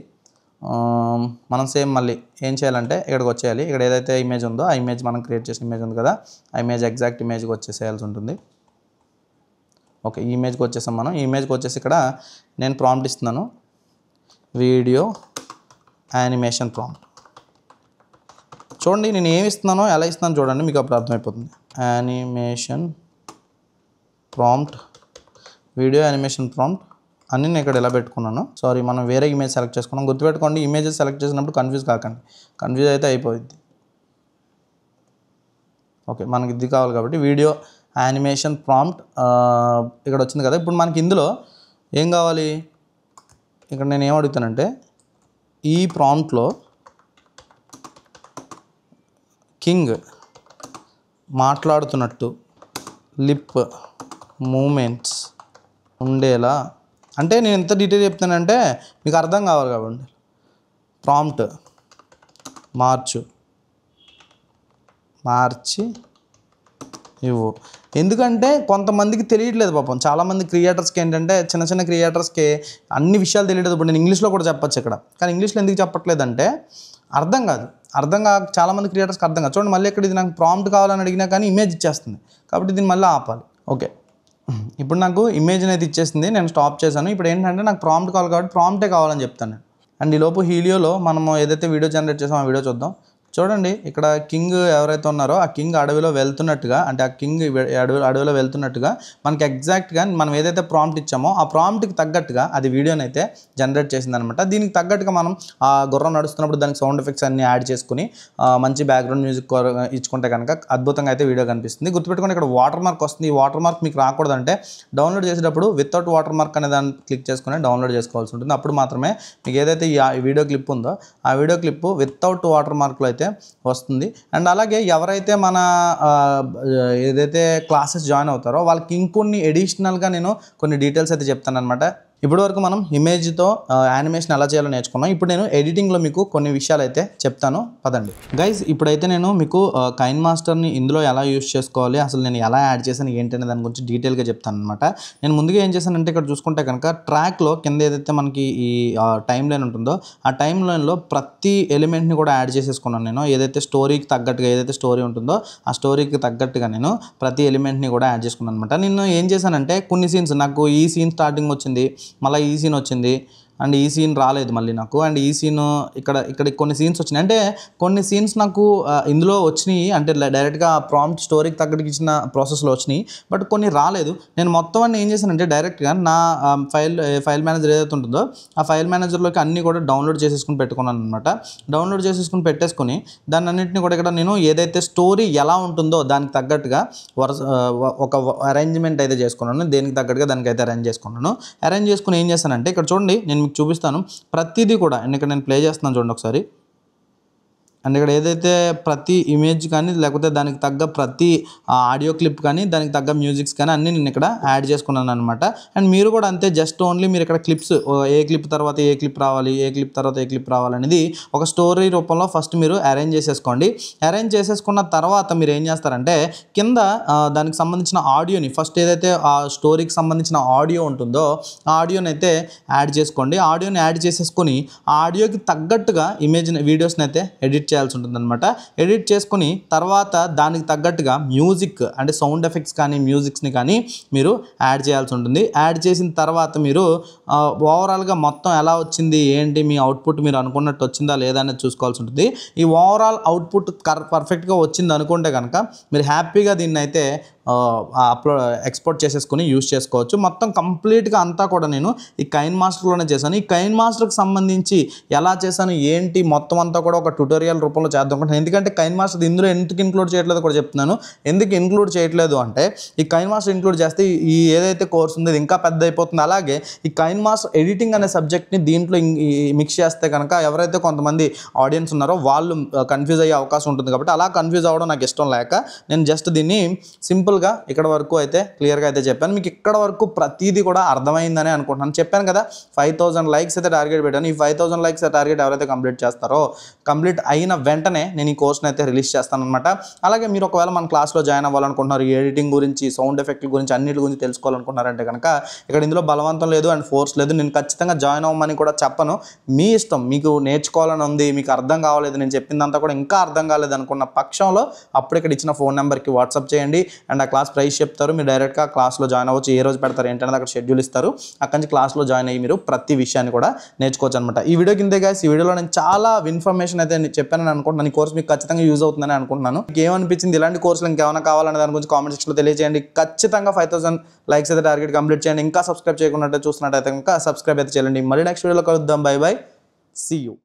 మనం సేమ్ మళ్ళీ ఏం చేయాలంటే ఇక్కడికి వచ్చేయాలి. ఇక్కడ ఏదైతే ఇమేజ్ ఉందో ఆ ఇమేజ్ మనం క్రియేట్ చేసిన ఇమేజ్ ఉంది కదా, ఆ ఇమేజ్ ఎగ్జాక్ట్ ఇమేజ్కి వచ్చేసేయాల్సి ఉంటుంది. ఓకే, ఈ ఇమేజ్కి వచ్చేసాం మనం. ఈ ఇమేజ్కి వచ్చేసి ఇక్కడ నేను ప్రాంప్ట్ ఇస్తున్నాను, వీడియో యానిమేషన్ ప్రాంప్ట్. చూడండి నేను ఏమి ఇస్తున్నానో ఎలా ఇస్తున్నాను చూడండి, మీకు అప్పుడు అర్థమైపోతుంది. Animation prompt, video animation prompt అన్నీ నేను ఇక్కడ ఎలా పెట్టుకున్నాను. సారీ, మనం వేరే ఇమేజ్ సెలెక్ట్ చేసుకున్నాం. గుర్తుపెట్టుకోండి, ఇమేజెస్ సెలెక్ట్ చేసినప్పుడు కన్ఫ్యూజ్ కాకండి, కన్ఫ్యూజ్ అయితే అయిపోయింది. ఓకే, మనకి ఇది కావాలి కాబట్టి వీడియో యానిమేషన్ ప్రాంప్ట్ ఇక్కడ వచ్చింది కదా. ఇప్పుడు మనకి ఇందులో ఏం కావాలి, ఇక్కడ నేను ఏం అడుగుతానంటే ఈ ప్రాంప్ట్లో కింగ్ మాట్లాడుతున్నట్టు లిప్ మూమెంట్స్ ఉండేలా, అంటే నేను ఎంత డీటెయిల్ చెప్తానంటే మీకు అర్థం కావాలి కాబట్టి ప్రాంప్ట్ మార్చి ఇవ్వు. ఎందుకంటే కొంతమందికి తెలియట్లేదు పాపం, చాలామంది క్రియేటర్స్కి ఏంటంటే చిన్న చిన్న క్రియేటర్స్కి అన్ని విషయాలు తెలియదు. ఇప్పుడు నేను ఇంగ్లీష్లో కూడా చెప్పచ్చు ఇక్కడ, కానీ ఇంగ్లీష్లో ఎందుకు చెప్పట్లేదంటే అర్థం కాదు చాలామంది క్రియేటర్స్కి అర్థం కాదు. చూడండి మళ్ళీ ఇక్కడ ఇది నాకు ప్రాంప్ట్ కావాలని అడిగినా కానీ ఇమేజ్ ఇచ్చేస్తుంది, కాబట్టి దీన్ని మళ్ళీ ఆపాలి. ఓకే, ఇప్పుడు నాకు ఇమేజ్ని అయితే ఇచ్చేసింది, నేను స్టాప్ చేశాను. ఇప్పుడు ఏంటంటే నాకు ప్రాంప్ట్ కావాలి కాబట్టి ప్రాంప్టే కావాలని చెప్తాను. అండ్ ఈలోపు హీలియోలో మనము ఏదైతే వీడియో జనరేట్ చేసామో ఆ వీడియో చూద్దాం. చూడండి ఇక్కడ కింగ్ ఎవరైతే ఉన్నారో ఆ కింగ్ అడవిలో వెళ్తున్నట్టుగా, అంటే ఆ కింగ్ అడవిలో వెళ్తున్నట్టుగా మనకి ఎగ్జాక్ట్గా మనం ఏదైతే ప్రాంప్ట్ ఇచ్చామో ఆ ప్రాంప్ట్కి తగ్గట్టుగా అది వీడియోని అయితే జనరేట్ చేసింది అనమాట. దీనికి తగ్గట్టుగా మనం ఆ గుర్రం నడుస్తున్నప్పుడు దానికి సౌండ్ ఎఫెక్ట్స్ అన్ని యాడ్ చేసుకుని మంచి బ్యాక్గ్రౌండ్ మ్యూజిక్ ఇచ్చుకుంటే కనుక అద్భుతంగా అయితే వీడియో కనిపిస్తుంది. గుర్తుపెట్టుకుని ఇక్కడ వాటర్ మార్క్ వస్తుంది. ఈ వాటర్ మార్క్ మీకు రాకూడదంటే డౌన్లోడ్ చేసేటప్పుడు వితౌట్ వాటర్ మార్క్ అనే దాన్ని క్లిక్ చేసుకుని డౌన్లోడ్ చేసుకోవాల్సి ఉంటుంది. అప్పుడు మాత్రమే మీకు ఏదైతే ఈ వీడియో క్లిప్ ఉందో ఆ వీడియో క్లిప్ వితౌట్ వాటర్ మార్క్లో అయితే వస్తుంది. అండ్ అలాగే ఎవరైతే మన ఏదైతే క్లాసెస్ జాయిన్ అవుతారో వాళ్ళకి ఇంకొన్ని అడిషనల్గా నేను కొన్ని డీటెయిల్స్ అయితే చెప్తాను అనమాట. ఇప్పటి వరకు మనం ఇమేజ్తో యానిమేషన్ ఎలా చేయాలో నేర్చుకున్నాం. ఇప్పుడు నేను ఎడిటింగ్లో మీకు కొన్ని విషయాలు అయితే చెప్తాను, పదండి గైజ్. ఇప్పుడైతే నేను మీకు కైన్ మాస్టర్ని ఇందులో ఎలా యూస్ చేసుకోవాలి, అసలు నేను ఎలా యాడ్ చేశాను ఏంటనే దాని గురించి డీటెయిల్గా చెప్తాను అనమాట. నేను ముందుగా ఏం చేశానంటే ఇక్కడ చూసుకుంటే కనుక ట్రాక్లో కింద ఏదైతే మనకి ఈ టైం లైన్ ఉంటుందో ఆ టైం లైన్లో ప్రతి ఎలిమెంట్ని కూడా యాడ్ చేసేసుకున్నాను నేను. ఏదైతే స్టోరీకి తగ్గట్టుగా ఏదైతే స్టోరీ ఉంటుందో ఆ స్టోరీకి తగ్గట్టుగా నేను ప్రతి ఎలిమెంట్ని కూడా యాడ్ చేసుకున్నాను అనమాట. నేను ఏం చేశానంటే కొన్ని సీన్స్ నాకు ఈ సీన్ స్టార్టింగ్ వచ్చింది, మళ్ళీ ఈ సీన్ వచ్చింది, అండ్ ఈ సీన్ రాలేదు మళ్ళీ నాకు. అండ్ ఈ సీన్ ఇక్కడ కొన్ని సీన్స్ వచ్చినాయి. అంటే కొన్ని సీన్స్ నాకు ఇందులో వచ్చినాయి, అంటే డైరెక్ట్గా ప్రాంప్ట్ స్టోరీకి తగ్గట్టుగా ఇచ్చిన ప్రాసెస్లో వచ్చినాయి. బట్ కొన్ని రాలేదు. నేను మొత్తం అన్నీ ఏం చేశానంటే డైరెక్ట్గా నా ఫైల్ మేనేజర్ ఏదైతే ఉంటుందో ఆ ఫైల్ మేనేజర్లోకి అన్నీ కూడా డౌన్లోడ్ చేసేసుకుని పెట్టుకున్నాను అనమాట. డౌన్లోడ్ చేసేసుకుని పెట్టేసుకుని దాన్ని అన్నింటినీ కూడా ఇక్కడ నేను ఏదైతే స్టోరీ ఎలా ఉంటుందో దానికి తగ్గట్టుగా ఒక అరేంజ్మెంట్ అయితే చేసుకున్నాను. దేనికి తగ్గట్టుగా దానికైతే అరేంజ్ చేసుకున్నాను. అరేంజ్ చేసుకుని ఏం చేశానంటే ఇక్కడ చూడండి, నేను మీకు చూపిస్తాను ప్రతిదీ కూడా. ఇక్కడ నేను ప్లే చేస్తున్నాను చూడండి ఒకసారి. అండ్ ఇక్కడ ఏదైతే ప్రతి ఇమేజ్ కానీ లేకపోతే దానికి తగ్గ ప్రతి ఆడియో క్లిప్ కానీ దానికి తగ్గ మ్యూజిక్స్ కానీ అన్నీ నేను ఇక్కడ యాడ్ చేసుకున్నాను అనమాట. అండ్ మీరు కూడా అంతే, జస్ట్ ఓన్లీ మీరు ఇక్కడ క్లిప్స్ ఏ క్లిప్ తర్వాత ఏ క్లిప్ రావాలి, ఏ క్లిప్ తర్వాత ఏ క్లిప్ రావాలనేది ఒక స్టోరీ రూపంలో ఫస్ట్ మీరు అరేంజ్ చేసేసుకోండి. అరేంజ్ చేసేసుకున్న తర్వాత మీరు ఏం చేస్తారంటే కింద దానికి సంబంధించిన ఆడియోని ఫస్ట్ ఏదైతే ఆ స్టోరీకి సంబంధించిన ఆడియో ఉంటుందో ఆ ఆడియోని అయితే యాడ్ చేసుకోండి. ఆడియోని యాడ్ చేసేసుకొని ఆ ఆడియోకి తగ్గట్టుగా వీడియోస్ని అయితే ఎడిట్ చేయాల్సి ఉంటుంది అనమాట. ఎడిట్ చేసుకుని తర్వాత దానికి తగ్గట్టుగా మ్యూజిక్ అంటే సౌండ్ ఎఫెక్ట్స్ కానీ మ్యూజిక్స్ని కానీ మీరు యాడ్ చేయాల్సి ఉంటుంది. యాడ్ చేసిన తర్వాత మీరు ఓవరాల్గా మొత్తం ఎలా వచ్చింది ఏంటి, మీ అవుట్పుట్ మీరు అనుకున్నట్టు వచ్చిందా లేదా అనేది చూసుకోవాల్సి ఉంటుంది. ఈ ఓవరాల్ అవుట్పుట్ పర్ఫెక్ట్గా వచ్చింది అనుకుంటే కనుక మీరు హ్యాపీగా దీన్ని అయితే ఎక్స్పోర్ట్ చేసేసుకుని యూజ్ చేసుకోవచ్చు. మొత్తం కంప్లీట్గా అంతా కూడా నేను ఈ కైన్ మాస్టర్లోనే చేశాను. ఈ కైన్ మాస్టర్కి సంబంధించి ఎలా చేశాను ఏంటి మొత్తం అంతా కూడా ఒక ట్యూటోరియల్ రూపంలో చేద్దాం అనుకుంటున్నాను. ఎందుకంటే కైన్ మాస్టర్ ఇందులో ఎందుకు ఇంక్లూడ్ చేయట్లేదు కూడా చెప్తున్నాను. ఎందుకు ఇంక్లూడ్ చేయట్లేదు అంటే ఈ కైన్ మాస్టర్ ఇంక్లూడ్ చేస్తే ఈ ఏదైతే కోర్స్ ఉందో ఇది ఇంకా పెద్ద అయిపోతుంది. అలాగే ఈ కైన్ మాస్టర్ ఎడిటింగ్ అనే సబ్జెక్ట్ని దీంట్లో మిక్స్ చేస్తే కనుక ఎవరైతే కొంతమంది ఆడియన్స్ ఉన్నారో వాళ్ళు కన్ఫ్యూజ్ అయ్యే అవకాశం ఉంటుంది. కాబట్టి అలా కన్ఫ్యూజ్ అవ్వడం నాకు ఇష్టం లేక నేను జస్ట్ దీన్ని సింపుల్గా ఇక్కడ వరకు అయితే క్లియర్గా అయితే చెప్పాను. మీకు ఇక్కడ వరకు ప్రతిదీ కూడా అర్థమైందని అనుకుంటున్నాను. చెప్పాను కదా 5000 లైక్స్ అయితే టార్గెట్ పెట్టాను. ఈ 5000 లైక్స్ టార్గెట్ ఎవరైతే కంప్లీట్ చేస్తారో కంప్లీట్ అయిన వెంటనే నేను ఈ కోర్స్ని అయితే రిలీజ్ చేస్తాను అనమాట. అలాగే మీరు ఒకవేళ మన క్లాస్లో జాయిన్ అవ్వాలనుకుంటున్నారు, ఈ ఎడిటింగ్ గురించి సౌండ్ ఎఫెక్ట్ల గురించి అన్నిటి గురించి తెలుసుకోవాలనుకుంటున్నారంటే కనుక ఇక్కడ ఇందులో బలవంతం లేదు అండ్ ఫోర్స్ లేదు. నేను ఖచ్చితంగా జాయిన్ అవ్వమని కూడా చెప్పను. మీ ఇష్టం. మీకు నేర్చుకోవాలని ఉంది, మీకు అర్థం కావలేదు, నేను చెప్పిందంతా కూడా ఇంకా అర్థం కాలేదు అనుకున్న పక్షంలో అప్పుడు ఇక్కడ ఇచ్చిన ఫోన్ నెంబర్కి వాట్సాప్ చేయండి. అండ్ ఆ క్లాస్ ప్రైస్ చెప్తారు, మీరు డైరెక్ట్గా క్లాస్లో జాయిన్ అవ్వచ్చు. ఏ రోజు పెడతారు ఏంటనేది అక్కడ షెడ్యూల్ ఇస్తారు. అక్కడి నుంచి క్లాస్లో జాయిన్ అయ్యి మీరు ప్రతి విషయాన్ని కూడా నేర్చుకోవచ్చు అనమాట. ఈ వీడియో కింద గైస్, ఈ వీడియోలో నేను చాలా ఇన్ఫర్మేషన్ అయితే చెప్పానని అనుకుంటున్నాను. ఈ కోర్స్ మీకు ఖచ్చితంగా యూజ్ అవుతుందని అనుకుంటున్నాను. మీకు ఏమనిపించింది, ఇలాంటి కోర్సులు ఇంకేమైనా కావాలనే దాని గురించి కామెంట్ సెక్షన్లో తెలియజేయండి. ఖచ్చితంగా 5000 లైక్స్ అయితే టార్గెట్ కంప్లీట్ చేయండి. ఇంకా సబ్స్క్రైబ్ చేయకుండా చూస్తున్నట్టయితే కనుక సబ్స్క్రైబ్ అయితే చేయండి. మళ్ళీ నెక్స్ట్ వీడియోలో కలుద్దాం. Bye bye, see you.